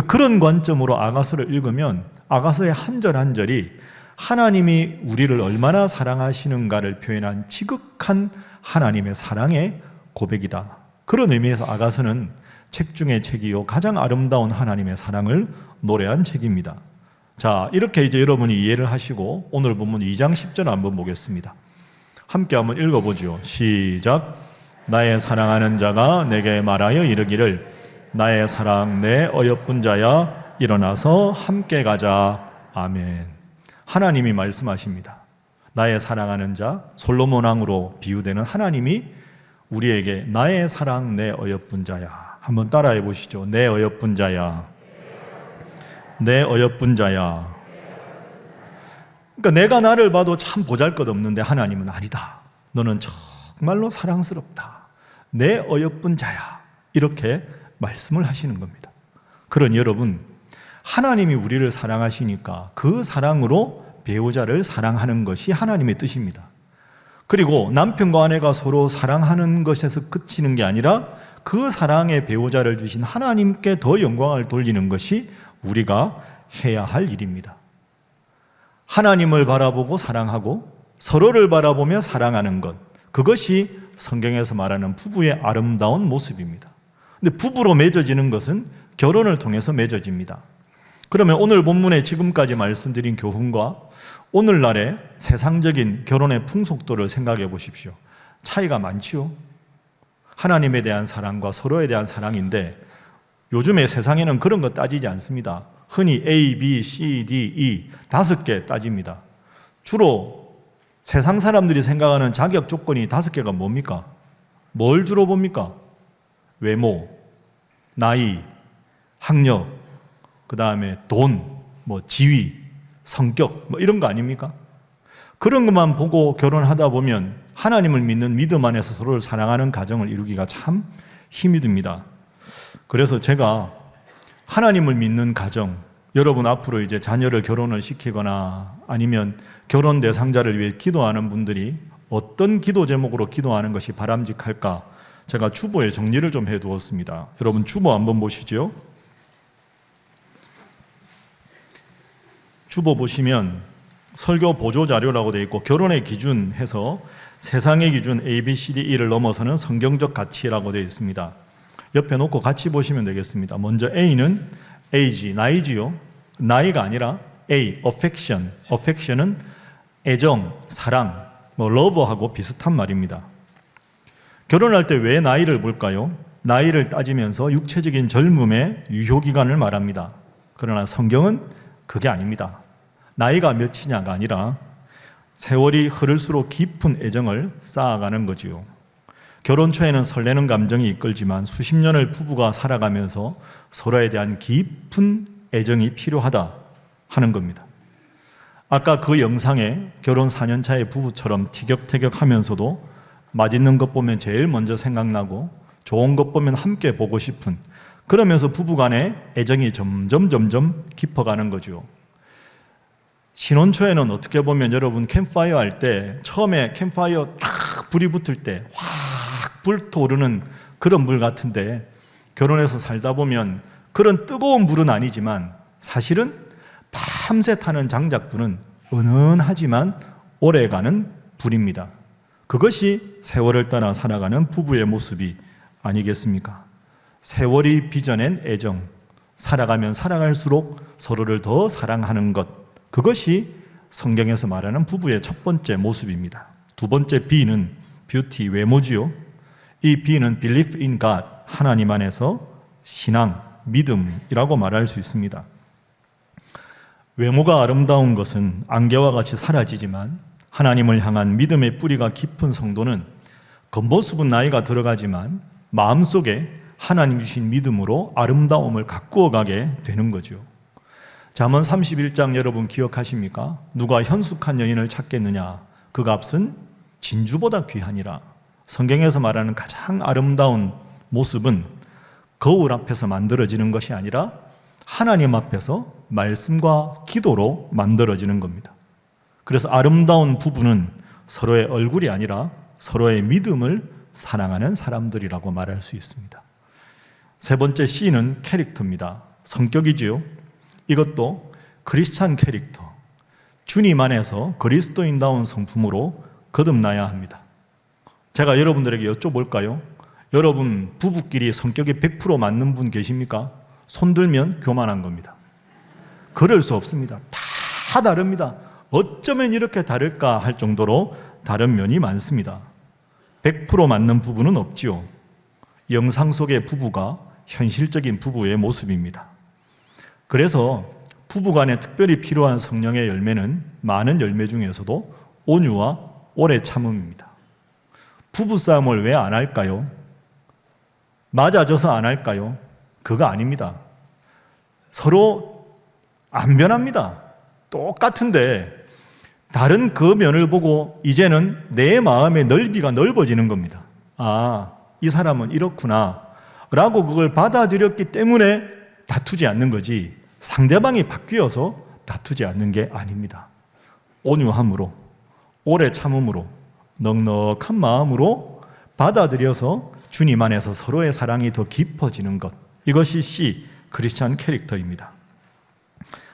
그런 관점으로 아가서를 읽으면 아가서의 한 절 한 절이 하나님이 우리를 얼마나 사랑하시는가를 표현한 지극한 하나님의 사랑의 고백이다. 그런 의미에서 아가서는 책 중에 책이요 가장 아름다운 하나님의 사랑을 노래한 책입니다. 자, 이렇게 이제 여러분이 이해를 하시고 오늘 본문 2장 10절 한번 보겠습니다. 함께 한번 읽어보죠. 시작. 나의 사랑하는 자가 내게 말하여 이르기를 나의 사랑 내 어여쁜 자야 일어나서 함께 가자. 아멘. 하나님이 말씀하십니다. 나의 사랑하는 자, 솔로몬 왕으로 비유되는 하나님이 우리에게 나의 사랑 내 어여쁜 자야. 한번 따라해 보시죠. 내 어여쁜 자야. 내 어여쁜 자야. 그러니까 내가 나를 봐도 참 보잘것없는데 하나님은 아니다. 너는 정말로 사랑스럽다. 내 어여쁜 자야. 이렇게 말씀을 하시는 겁니다. 그러니 여러분, 하나님이 우리를 사랑하시니까 그 사랑으로 배우자를 사랑하는 것이 하나님의 뜻입니다. 그리고 남편과 아내가 서로 사랑하는 것에서 그치는 게 아니라 그 사랑의 배우자를 주신 하나님께 더 영광을 돌리는 것이 우리가 해야 할 일입니다. 하나님을 바라보고 사랑하고 서로를 바라보며 사랑하는 것, 그것이 성경에서 말하는 부부의 아름다운 모습입니다. 근데 부부로 맺어지는 것은 결혼을 통해서 맺어집니다. 그러면 오늘 본문에 지금까지 말씀드린 교훈과 오늘날의 세상적인 결혼의 풍속도를 생각해 보십시오. 차이가 많지요. 하나님에 대한 사랑과 서로에 대한 사랑인데 요즘에 세상에는 그런 거 따지지 않습니다. 흔히 A, B, C, D, E 5개 따집니다. 주로 세상 사람들이 생각하는 자격 조건이 5개가 뭡니까? 뭘 주로 봅니까? 외모, 나이, 학력, 그 다음에 돈, 지위, 성격, 이런 거 아닙니까? 그런 것만 보고 결혼하다 보면 하나님을 믿는 믿음 안에서 서로를 사랑하는 가정을 이루기가 참 힘이 듭니다. 그래서 제가 하나님을 믿는 가정, 여러분 앞으로 이제 자녀를 결혼을 시키거나 아니면 결혼 대상자를 위해 기도하는 분들이 어떤 기도 제목으로 기도하는 것이 바람직할까? 제가 주보에 정리를 좀 해두었습니다. 여러분 주보 한번 보시죠. 주보 보시면 설교 보조 자료라고 되어 있고 결혼의 기준 해서 세상의 기준 A, B, C, D, E를 넘어서는 성경적 가치라고 되어 있습니다. 옆에 놓고 같이 보시면 되겠습니다. 먼저 A는 age, 나이지요. 나이가 아니라 A, affection. affection은 애정, 사랑, love하고 비슷한 말입니다. 결혼할 때 왜 나이를 볼까요? 나이를 따지면서 육체적인 젊음의 유효기간을 말합니다. 그러나 성경은 그게 아닙니다. 나이가 몇이냐가 아니라 세월이 흐를수록 깊은 애정을 쌓아가는 거지요. 결혼 초에는 설레는 감정이 이끌지만 수십 년을 부부가 살아가면서 서로에 대한 깊은 애정이 필요하다 하는 겁니다. 아까 그 영상에 결혼 4년 차의 부부처럼 티격태격하면서도 맛있는 것 보면 제일 먼저 생각나고 좋은 것 보면 함께 보고 싶은, 그러면서 부부간의 애정이 점점 깊어가는 거죠. 신혼 초에는 어떻게 보면 여러분 캠프파이어 할 때 처음에 캠프파이어 딱 불이 붙을 때 확 불타오르는 그런 불 같은데 결혼해서 살다 보면 그런 뜨거운 불은 아니지만 사실은 밤새 타는 장작불은 은은하지만 오래가는 불입니다. 그것이 세월을 따라 살아가는 부부의 모습이 아니겠습니까? 세월이 빚어낸 애정, 살아가면 살아갈수록 서로를 더 사랑하는 것, 그것이 성경에서 말하는 부부의 첫 번째 모습입니다. 두 번째 B는 뷰티, 외모지요. 이 B는 belief in God, 하나님 안에서 신앙, 믿음이라고 말할 수 있습니다. 외모가 아름다운 것은 안개와 같이 사라지지만 하나님을 향한 믿음의 뿌리가 깊은 성도는 겉모습은 나이가 들어가지만 마음속에 하나님 주신 믿음으로 아름다움을 가꾸어 가게 되는 거죠. 잠언 31장 여러분 기억하십니까? 누가 현숙한 여인을 찾겠느냐? 그 값은 진주보다 귀하니라. 성경에서 말하는 가장 아름다운 모습은 거울 앞에서 만들어지는 것이 아니라 하나님 앞에서 말씀과 기도로 만들어지는 겁니다. 그래서 아름다운 부부는 서로의 얼굴이 아니라 서로의 믿음을 사랑하는 사람들이라고 말할 수 있습니다. 세 번째 C는 캐릭터입니다. 성격이지요. 이것도 크리스찬 캐릭터, 주님 안에서 그리스도인다운 성품으로 거듭나야 합니다. 제가 여러분들에게 여쭤볼까요? 여러분 부부끼리 성격이 100% 맞는 분 계십니까? 손 들면 교만한 겁니다. 그럴 수 없습니다. 다 다릅니다. 어쩌면 이렇게 다를까 할 정도로 다른 면이 많습니다. 100% 맞는 부부는 없지요. 영상 속의 부부가 현실적인 부부의 모습입니다. 그래서 부부간에 특별히 필요한 성령의 열매는 많은 열매 중에서도 온유와 오래 참음입니다. 부부싸움을 왜 안 할까요? 맞아져서 안 할까요? 그거 아닙니다. 서로 안 변합니다. 똑같은데 다른 그 면을 보고 이제는 내 마음의 넓이가 넓어지는 겁니다. 아, 이 사람은 이렇구나 라고 그걸 받아들였기 때문에 다투지 않는 거지, 상대방이 바뀌어서 다투지 않는 게 아닙니다. 온유함으로, 오래 참음으로, 넉넉한 마음으로 받아들여서 주님 안에서 서로의 사랑이 더 깊어지는 것, 이것이 C, 크리스찬 캐릭터입니다.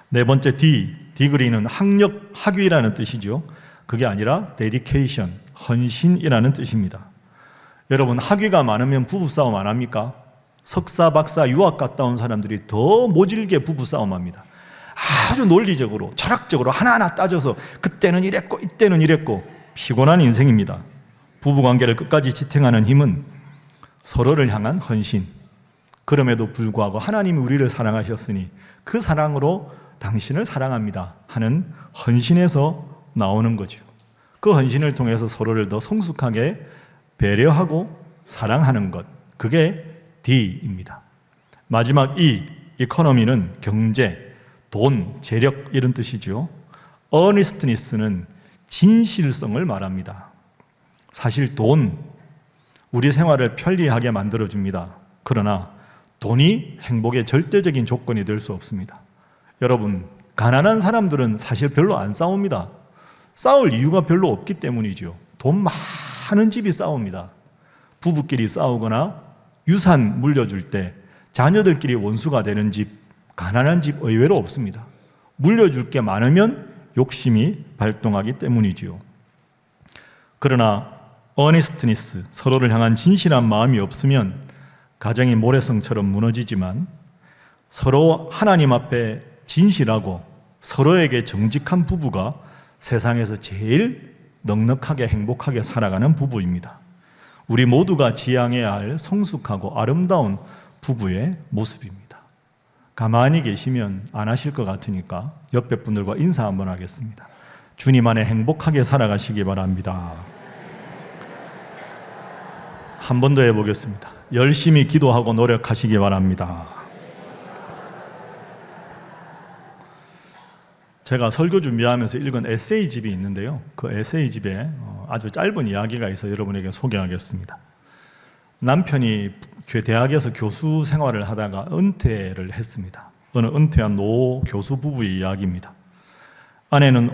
네 번째 D, 디그리는 학력, 학위라는 뜻이죠. 그게 아니라 dedication, 헌신이라는 뜻입니다. 여러분 학위가 많으면 부부싸움 안 합니까? 석사, 박사, 유학 갔다 온 사람들이 더 모질게 부부싸움합니다. 아주 논리적으로, 철학적으로 하나하나 따져서 그때는 이랬고 이때는 이랬고 피곤한 인생입니다. 부부관계를 끝까지 지탱하는 힘은 서로를 향한 헌신, 그럼에도 불구하고 하나님이 우리를 사랑하셨으니 그 사랑으로 당신을 사랑합니다 하는 헌신에서 나오는 거죠. 그 헌신을 통해서 서로를 더 성숙하게 배려하고 사랑하는 것, 그게 D입니다. 마지막 E, 이코노미는 경제, 돈, 재력 이런 뜻이죠. earnestness는 진실성을 말합니다. 사실 돈, 우리 생활을 편리하게 만들어줍니다. 그러나 돈이 행복의 절대적인 조건이 될 수 없습니다. 여러분, 가난한 사람들은 사실 별로 안 싸웁니다. 싸울 이유가 별로 없기 때문이죠. 돈 많은 집이 싸웁니다. 부부끼리 싸우거나 유산 물려줄 때 자녀들끼리 원수가 되는 집, 가난한 집 의외로 없습니다. 물려줄 게 많으면 욕심이 발동하기 때문이지요. 그러나 earnestness, 서로를 향한 진실한 마음이 없으면 가정이 모래성처럼 무너지지만 서로 하나님 앞에 진실하고 서로에게 정직한 부부가 세상에서 제일 넉넉하게 행복하게 살아가는 부부입니다. 우리 모두가 지향해야 할 성숙하고 아름다운 부부의 모습입니다. 가만히 계시면 안 하실 것 같으니까 옆에 분들과 인사 한번 하겠습니다. 주님 안에 행복하게 살아가시기 바랍니다. 한 번 더 해보겠습니다. 열심히 기도하고 노력하시기 바랍니다. 제가 설교 준비하면서 읽은 에세이집이 있는데요. 그 에세이집에 아주 짧은 이야기가 있어 여러분에게 소개하겠습니다. 남편이 대학에서 교수 생활을 하다가 은퇴를 했습니다. 어느 은퇴한 노 교수 부부의 이야기입니다. 아내는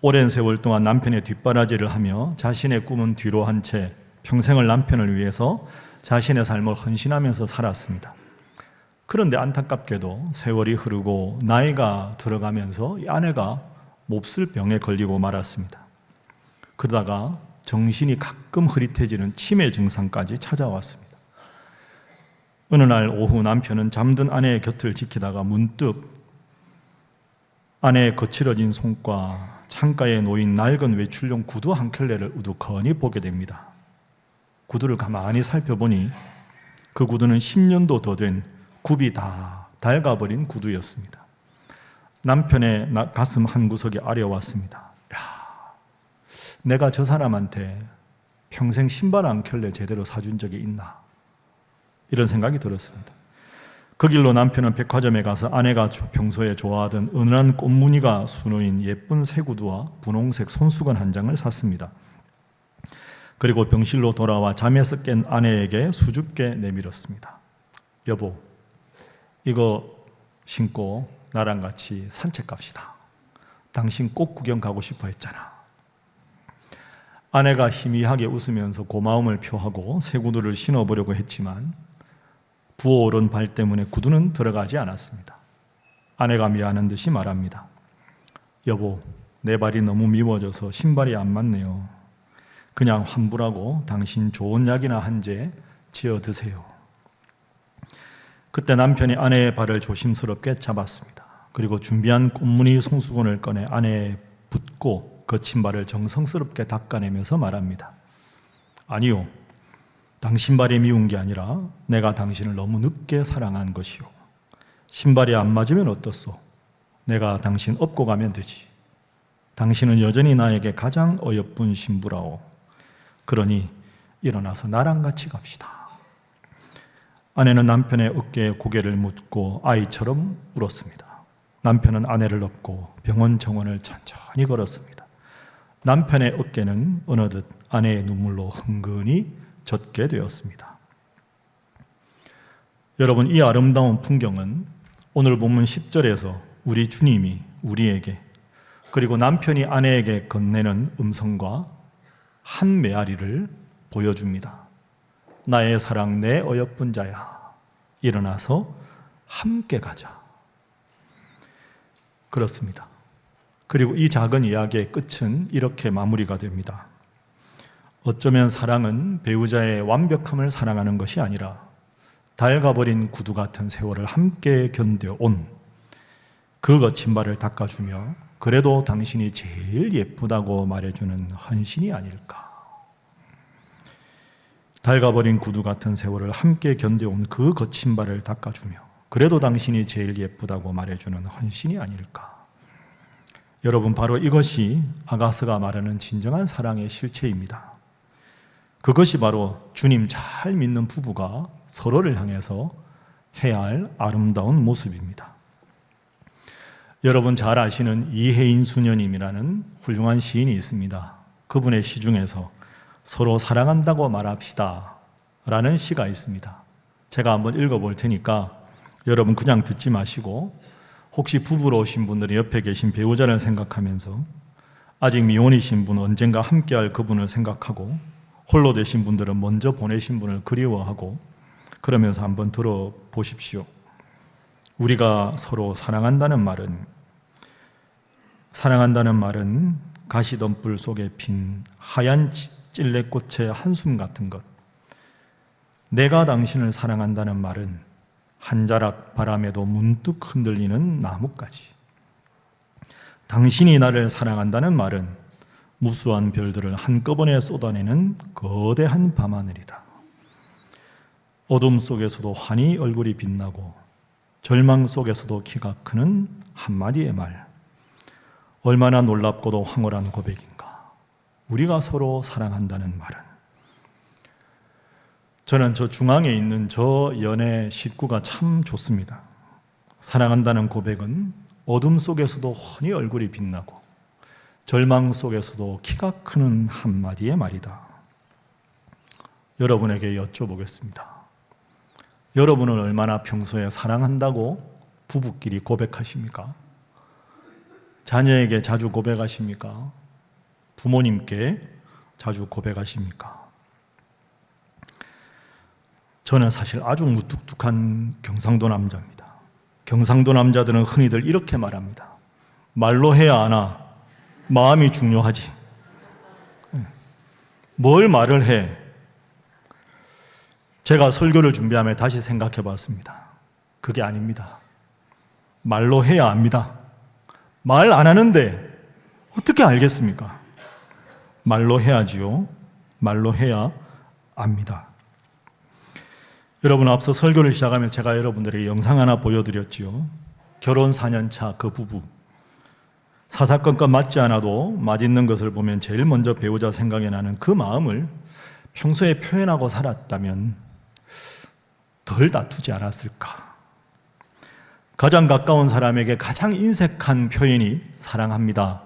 오랜 세월 동안 남편의 뒷바라지를 하며 자신의 꿈은 뒤로 한 채 평생을 남편을 위해서 자신의 삶을 헌신하면서 살았습니다. 그런데 안타깝게도 세월이 흐르고 나이가 들어가면서 이 아내가 몹쓸 병에 걸리고 말았습니다. 그러다가 정신이 가끔 흐릿해지는 치매 증상까지 찾아왔습니다. 어느 날 오후 남편은 잠든 아내의 곁을 지키다가 문득 아내의 거칠어진 손과 창가에 놓인 낡은 외출용 구두 한 켤레를 우두커니 보게 됩니다. 구두를 가만히 살펴보니 그 구두는 10년도 더 된 굽이 다 닳아버린 구두였습니다. 남편의 가슴 한 구석이 아려왔습니다. 야, 내가 저 사람한테 평생 신발 한 켤레 제대로 사준 적이 있나? 이런 생각이 들었습니다. 그 길로 남편은 백화점에 가서 아내가 평소에 좋아하던 은은한 꽃무늬가 수놓인 예쁜 새 구두와 분홍색 손수건 한 장을 샀습니다. 그리고 병실로 돌아와 잠에서 깬 아내에게 수줍게 내밀었습니다. 여보, 이거 신고 나랑 같이 산책 갑시다. 당신 꽃 구경 가고 싶어 했잖아. 아내가 희미하게 웃으면서 고마움을 표하고 새 구두를 신어보려고 했지만 부어오른 발 때문에 구두는 들어가지 않았습니다. 아내가 미안한 듯이 말합니다. 여보, 내 발이 너무 미워져서 신발이 안 맞네요. 그냥 환불하고 당신 좋은 약이나 한 재 지어 드세요. 그때 남편이 아내의 발을 조심스럽게 잡았습니다. 그리고 준비한 꽃무늬 손수건을 꺼내 아내에 붓고 거친 발을 정성스럽게 닦아내면서 말합니다. 아니요, 당신 발이 미운 게 아니라 내가 당신을 너무 늦게 사랑한 것이요. 신발이 안 맞으면 어떻소? 내가 당신 업고 가면 되지. 당신은 여전히 나에게 가장 어여쁜 신부라오. 그러니 일어나서 나랑 같이 갑시다. 아내는 남편의 어깨에 고개를 묻고 아이처럼 울었습니다. 남편은 아내를 업고 병원 정원을 천천히 걸었습니다. 남편의 어깨는 어느덧 아내의 눈물로 흥건히 젖게 되었습니다. 여러분, 이 아름다운 풍경은 오늘 본문 10절에서 우리 주님이 우리에게 그리고 남편이 아내에게 건네는 음성과 한 메아리를 보여줍니다. 나의 사랑, 내 어여쁜 자야, 일어나서 함께 가자. 그렇습니다. 그리고 이 작은 이야기의 끝은 이렇게 마무리가 됩니다. 어쩌면 사랑은 배우자의 완벽함을 사랑하는 것이 아니라 닳아버린 구두 같은 세월을 함께 견뎌온 그 거친 발을 닦아주며 그래도 당신이 제일 예쁘다고 말해주는 헌신이 아닐까. 닳아버린 구두 같은 세월을 함께 견뎌온 그 거친 발을 닦아주며 그래도 당신이 제일 예쁘다고 말해주는 헌신이 아닐까. 여러분, 바로 이것이 아가서가 말하는 진정한 사랑의 실체입니다. 그것이 바로 주님 잘 믿는 부부가 서로를 향해서 해야 할 아름다운 모습입니다. 여러분 잘 아시는 이혜인 수녀님이라는 훌륭한 시인이 있습니다. 그분의 시 중에서 서로 사랑한다고 말합시다 라는 시가 있습니다. 제가 한번 읽어볼 테니까 여러분 그냥 듣지 마시고 혹시 부부로 오신 분들이 옆에 계신 배우자를 생각하면서 아직 미혼이신 분 언젠가 함께할 그분을 생각하고 홀로 되신 분들은 먼저 보내신 분을 그리워하고 그러면서 한번 들어보십시오. 우리가 서로 사랑한다는 말은 가시덤불 속에 핀 하얀 찔레꽃의 한숨 같은 것. 내가 당신을 사랑한다는 말은 한 자락 바람에도 문득 흔들리는 나뭇가지. 당신이 나를 사랑한다는 말은 무수한 별들을 한꺼번에 쏟아내는 거대한 밤하늘이다. 어둠 속에서도 환히 얼굴이 빛나고 절망 속에서도 키가 크는 한마디의 말. 얼마나 놀랍고도 황홀한 고백인가. 우리가 서로 사랑한다는 말은. 저는 저 중앙에 있는 저 연의 식구가 참 좋습니다. 사랑한다는 고백은 어둠 속에서도 훤히 얼굴이 빛나고 절망 속에서도 키가 크는 한마디의 말이다. 여러분에게 여쭤보겠습니다. 여러분은 얼마나 평소에 사랑한다고 부부끼리 고백하십니까? 자녀에게 자주 고백하십니까? 부모님께 자주 고백하십니까? 저는 사실 아주 무뚝뚝한 경상도 남자입니다. 경상도 남자들은 흔히들 이렇게 말합니다. 말로 해야 하나 마음이 중요하지. 뭘 말을 해? 제가 설교를 준비하며 다시 생각해 봤습니다. 그게 아닙니다. 말로 해야 압니다. 말 안 하는데 어떻게 알겠습니까? 말로 해야지요. 말로 해야 압니다. 여러분, 앞서 설교를 시작하면 제가 여러분들에게 영상 하나 보여드렸지요. 결혼 4년 차 그 부부. 사사건건 맞지 않아도 맛있는 것을 보면 제일 먼저 배우자 생각이 나는 그 마음을 평소에 표현하고 살았다면 덜 다투지 않았을까. 가장 가까운 사람에게 가장 인색한 표현이 사랑합니다,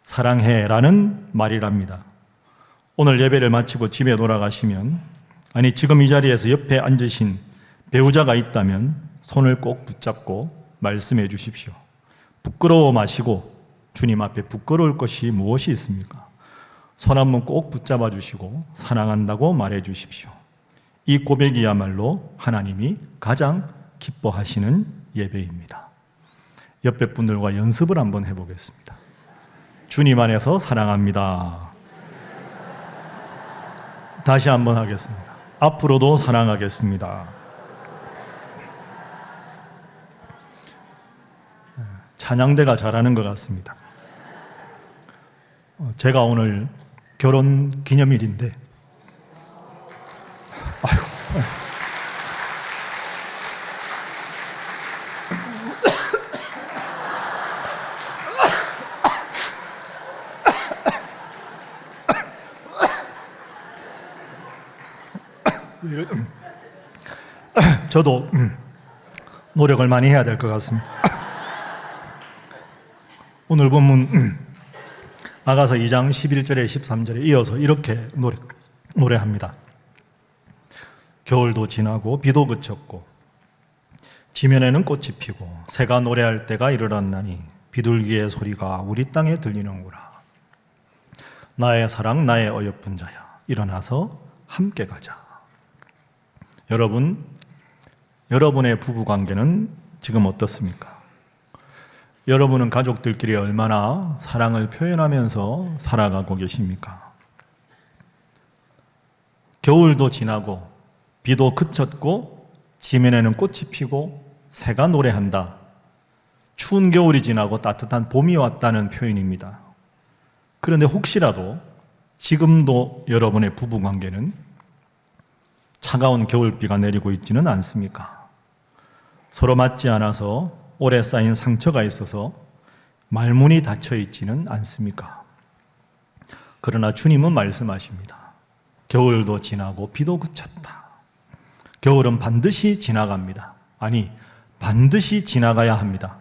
사랑해 라는 말이랍니다. 오늘 예배를 마치고 집에 돌아가시면 아니 지금 이 자리에서 옆에 앉으신 배우자가 있다면 손을 꼭 붙잡고 말씀해 주십시오. 부끄러워 마시고 주님 앞에 부끄러울 것이 무엇이 있습니까? 손 한번 꼭 붙잡아 주시고 사랑한다고 말해 주십시오. 이 고백이야말로 하나님이 가장 기뻐하시는 예배입니다. 옆에 분들과 연습을 한번 해보겠습니다. 주님 안에서 사랑합니다. 다시 한번 하겠습니다. 앞으로도 사랑하겠습니다. 찬양대가 잘하는 것 같습니다. 제가 오늘 결혼 기념일인데, 아이고. 저도 노력을 많이 해야 될 것 같습니다. 오늘 본문 아가서 2장 11절에 13절에 이어서 이렇게 노래합니다. 겨울도 지나고 비도 그쳤고 지면에는 꽃이 피고 새가 노래할 때가 이르렀나니 비둘기의 소리가 우리 땅에 들리는구나. 나의 사랑 나의 어여쁜 자야, 일어나서 함께 가자. 여러분의 부부관계는 지금 어떻습니까? 여러분은 가족들끼리 얼마나 사랑을 표현하면서 살아가고 계십니까? 겨울도 지나고 비도 그쳤고 지면에는 꽃이 피고 새가 노래한다. 추운 겨울이 지나고 따뜻한 봄이 왔다는 표현입니다. 그런데 혹시라도 지금도 여러분의 부부관계는 차가운 겨울비가 내리고 있지는 않습니까? 서로 맞지 않아서 오래 쌓인 상처가 있어서 말문이 닫혀 있지는 않습니까? 그러나 주님은 말씀하십니다. 겨울도 지나고 비도 그쳤다. 겨울은 반드시 지나갑니다. 아니, 반드시 지나가야 합니다.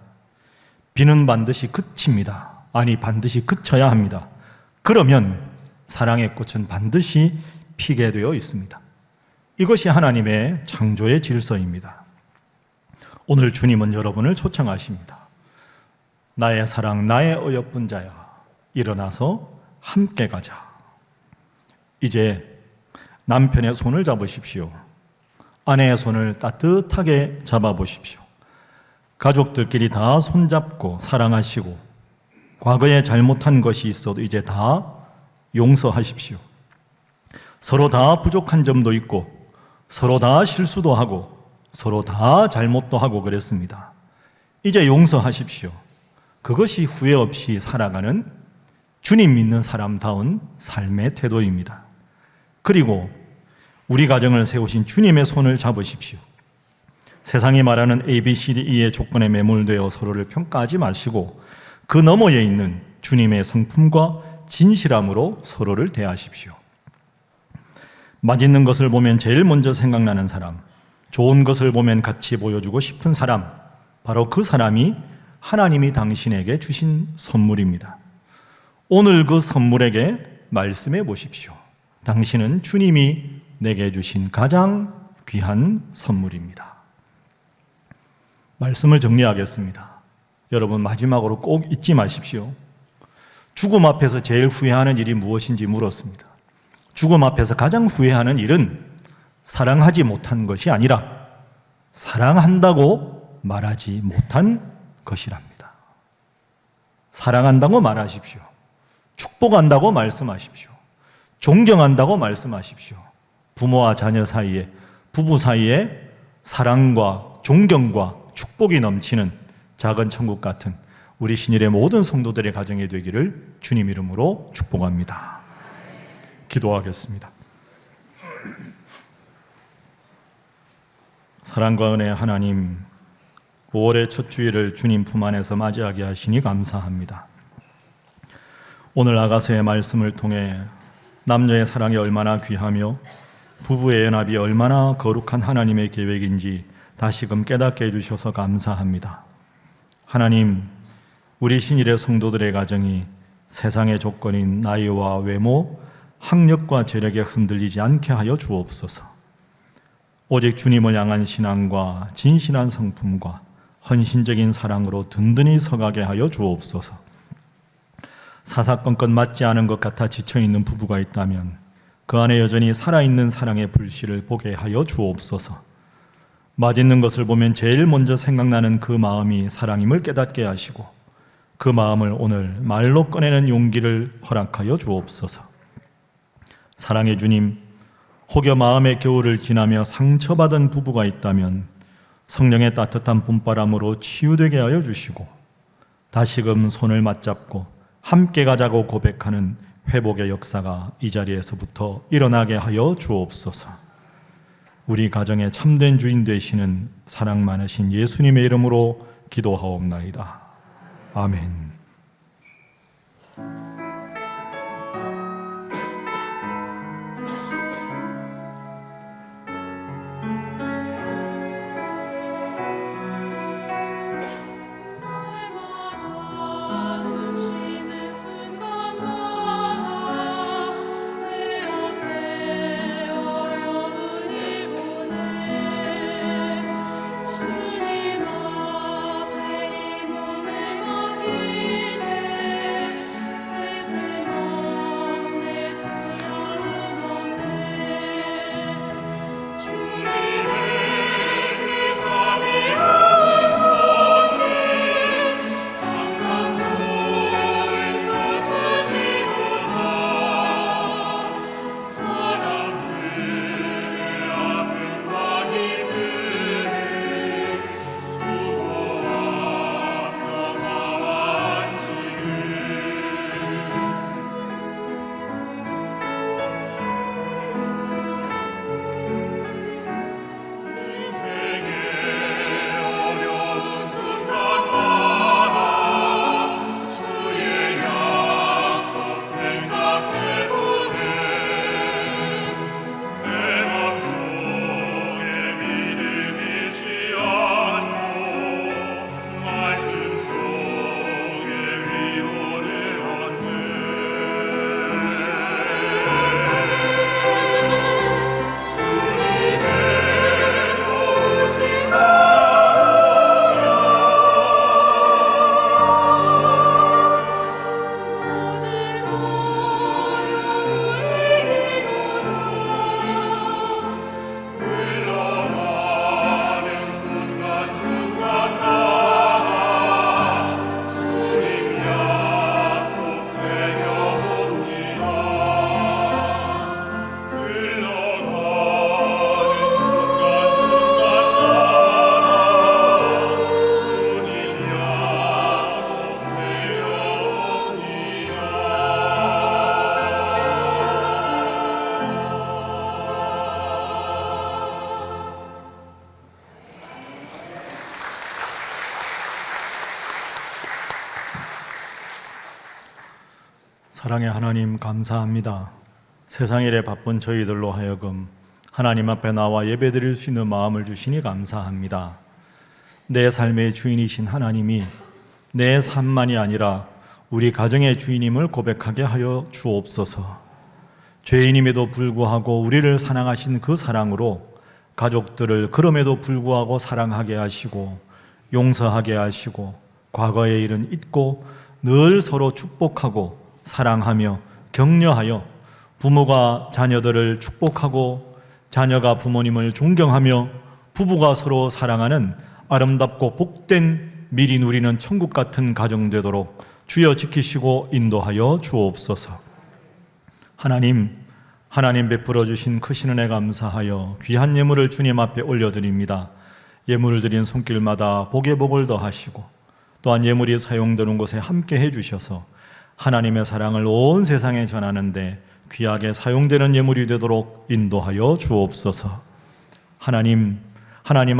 비는 반드시 그칩니다. 아니, 반드시 그쳐야 합니다. 그러면 사랑의 꽃은 반드시 피게 되어 있습니다. 이것이 하나님의 창조의 질서입니다. 오늘 주님은 여러분을 초청하십니다. 나의 사랑, 나의 어여쁜 자야, 일어나서 함께 가자. 이제 남편의 손을 잡으십시오. 아내의 손을 따뜻하게 잡아보십시오. 가족들끼리 다 손잡고 사랑하시고 과거에 잘못한 것이 있어도 이제 다 용서하십시오. 서로 다 부족한 점도 있고 서로 다 실수도 하고 서로 다 잘못도 하고 그랬습니다. 이제 용서하십시오. 그것이 후회 없이 살아가는 주님 믿는 사람다운 삶의 태도입니다. 그리고 우리 가정을 세우신 주님의 손을 잡으십시오. 세상이 말하는 ABCDE의 조건에 매몰되어 서로를 평가하지 마시고 그 너머에 있는 주님의 성품과 진실함으로 서로를 대하십시오. 맛있는 것을 보면 제일 먼저 생각나는 사람, 좋은 것을 보면 같이 보여주고 싶은 사람, 바로 그 사람이 하나님이 당신에게 주신 선물입니다. 오늘 그 선물에게 말씀해 보십시오. 당신은 주님이 내게 주신 가장 귀한 선물입니다. 말씀을 정리하겠습니다. 여러분, 마지막으로 꼭 잊지 마십시오. 죽음 앞에서 제일 후회하는 일이 무엇인지 물었습니다. 죽음 앞에서 가장 후회하는 일은 사랑하지 못한 것이 아니라 사랑한다고 말하지 못한 것이랍니다. 사랑한다고 말하십시오. 축복한다고 말씀하십시오. 존경한다고 말씀하십시오. 부모와 자녀 사이에, 부부 사이에 사랑과 존경과 축복이 넘치는 작은 천국 같은 우리 신일의 모든 성도들의 가정이 되기를 주님 이름으로 축복합니다. 기도하겠습니다. 사랑과 은혜 하나님, 5월의 첫 주일을 주님 품 안에서 맞이하게 하시니 감사합니다. 오늘 아가서의 말씀을 통해 남녀의 사랑이 얼마나 귀하며 부부의 연합이 얼마나 거룩한 하나님의 계획인지 다시금 깨닫게 해주셔서 감사합니다. 하나님, 우리 신일의 성도들의 가정이 세상의 조건인 나이와 외모, 학력과 재력에 흔들리지 않게 하여 주옵소서. 오직 주님을 향한 신앙과 진실한 성품과 헌신적인 사랑으로 든든히 서가게 하여 주옵소서. 사사건건 맞지 않은 것 같아 지쳐있는 부부가 있다면 그 안에 여전히 살아있는 사랑의 불씨를 보게 하여 주옵소서. 맛있는 것을 보면 제일 먼저 생각나는 그 마음이 사랑임을 깨닫게 하시고 그 마음을 오늘 말로 꺼내는 용기를 허락하여 주옵소서. 사랑의 주님, 혹여 마음의 겨울을 지나며 상처받은 부부가 있다면 성령의 따뜻한 봄바람으로 치유되게 하여 주시고 다시금 손을 맞잡고 함께 가자고 고백하는 회복의 역사가 이 자리에서부터 일어나게 하여 주옵소서. 우리 가정의 참된 주인 되시는 사랑 많으신 예수님의 이름으로 기도하옵나이다. 아멘. 사랑의 하나님, 감사합니다. 세상 일에 바쁜 저희들로 하여금 하나님 앞에 나와 예배드릴 수 있는 마음을 주시니 감사합니다. 내 삶의 주인이신 하나님이 내 삶만이 아니라 우리 가정의 주인임을 고백하게 하여 주옵소서. 죄인임에도 불구하고 우리를 사랑하신 그 사랑으로 가족들을 그럼에도 불구하고 사랑하게 하시고 용서하게 하시고 과거의 일은 잊고 늘 서로 축복하고 사랑하며 격려하여 부모가 자녀들을 축복하고 자녀가 부모님을 존경하며 부부가 서로 사랑하는 아름답고 복된 미리 누리는 천국 같은 가정 되도록 주여 지키시고 인도하여 주옵소서. 하나님 베풀어 주신 크신 은혜 감사하여 귀한 예물을 주님 앞에 올려드립니다. 예물을 드린 손길마다 복에 복을 더하시고 또한 예물이 사용되는 곳에 함께 해주셔서 하나님의 사랑을 온 세상에 전하는데 귀하게 사용되는 예물이 되도록 인도하여 주옵소서. 하나님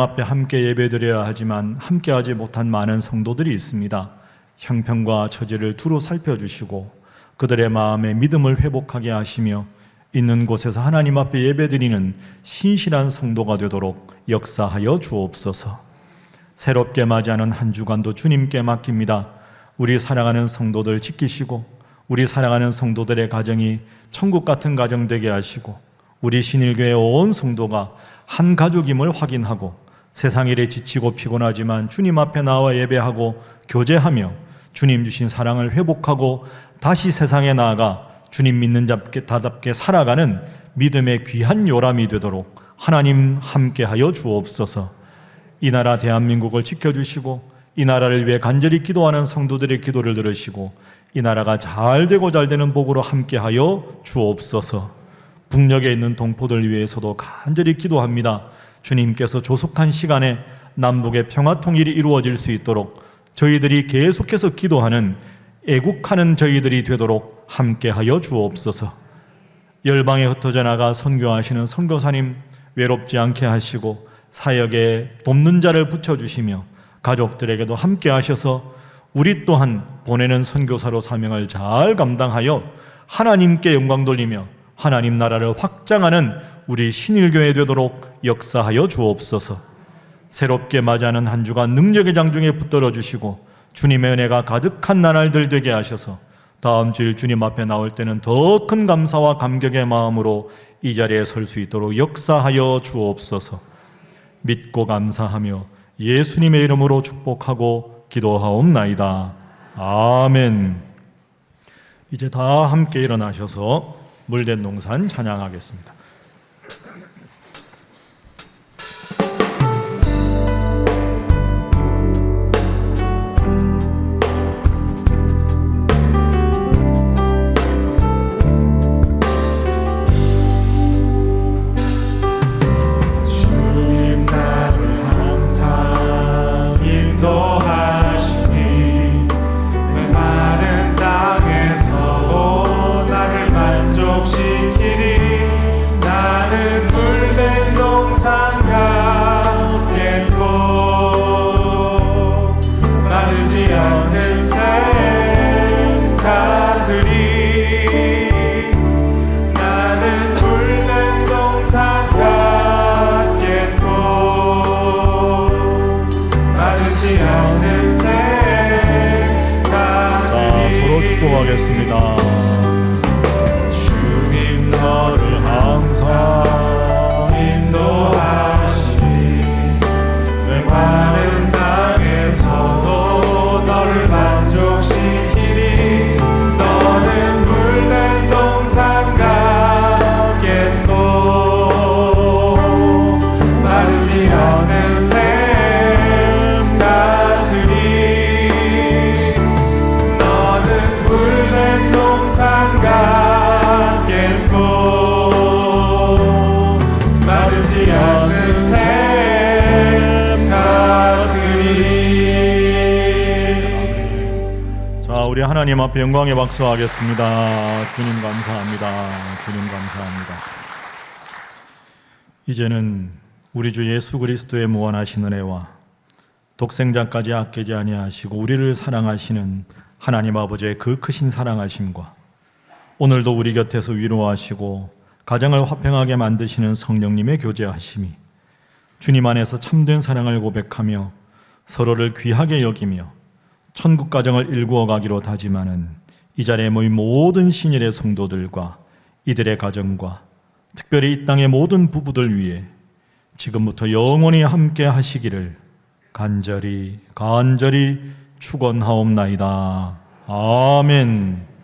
앞에 함께 예배드려야 하지만 함께하지 못한 많은 성도들이 있습니다. 형편과 처지를 두루 살펴주시고 그들의 마음의 믿음을 회복하게 하시며 있는 곳에서 하나님 앞에 예배드리는 신실한 성도가 되도록 역사하여 주옵소서. 새롭게 맞이하는 한 주간도 주님께 맡깁니다. 우리 사랑하는 성도들 지키시고 우리 사랑하는 성도들의 가정이 천국 같은 가정 되게 하시고 우리 신일교회 온 성도가 한 가족임을 확인하고 세상 일에 지치고 피곤하지만 주님 앞에 나와 예배하고 교제하며 주님 주신 사랑을 회복하고 다시 세상에 나아가 주님 믿는 자답게 살아가는 믿음의 귀한 요람이 되도록 하나님 함께하여 주옵소서. 이 나라 대한민국을 지켜주시고 이 나라를 위해 간절히 기도하는 성도들의 기도를 들으시고 이 나라가 잘 되고 잘 되는 복으로 함께하여 주옵소서. 북녘에 있는 동포들 위해서도 간절히 기도합니다. 주님께서 조속한 시간에 남북의 평화 통일이 이루어질 수 있도록 저희들이 계속해서 기도하는 애국하는 저희들이 되도록 함께하여 주옵소서. 열방에 흩어져 나가 선교하시는 선교사님 외롭지 않게 하시고 사역에 돕는 자를 붙여주시며 가족들에게도 함께 하셔서 우리 또한 보내는 선교사로 사명을 잘 감당하여 하나님께 영광 돌리며 하나님 나라를 확장하는 우리 신일교회 되도록 역사하여 주옵소서. 새롭게 맞이하는 한 주간 능력의 장중에 붙들어 주시고 주님의 은혜가 가득한 나날들 되게 하셔서 다음 주일 주님 앞에 나올 때는 더 큰 감사와 감격의 마음으로 이 자리에 설 수 있도록 역사하여 주옵소서. 믿고 감사하며 예수님의 이름으로 축복하고 기도하옵나이다. 아멘. 이제 다 함께 일어나셔서 물된 동산 찬양하겠습니다. 축복하겠습니다. 주님 너를 항상 인도하시니 맹하는 땅에서도 너를 만족시키니 너는 물된 동산 같겠고 마르지 않은 샘 같으니 물된 동산 같겠고 마르지 않는 샘 같으리. 자, 우리 하나님 앞에 영광의 박수 하겠습니다. 주님 감사합니다. 주님 감사합니다. 이제는 우리 주 예수 그리스도의 무한하신 은혜와 독생자까지 아끼지 아니하시고 우리를 사랑하시는 하나님 아버지의 그 크신 사랑하심과 오늘도 우리 곁에서 위로하시고 가정을 화평하게 만드시는 성령님의 교제하심이 주님 안에서 참된 사랑을 고백하며 서로를 귀하게 여기며 천국 가정을 일구어 가기로 다짐하는 이 자리에 모인 모든 신일의 성도들과 이들의 가정과 특별히 이 땅의 모든 부부들 위해 지금부터 영원히 함께 하시기를 간절히 축원하옵나이다. 아멘.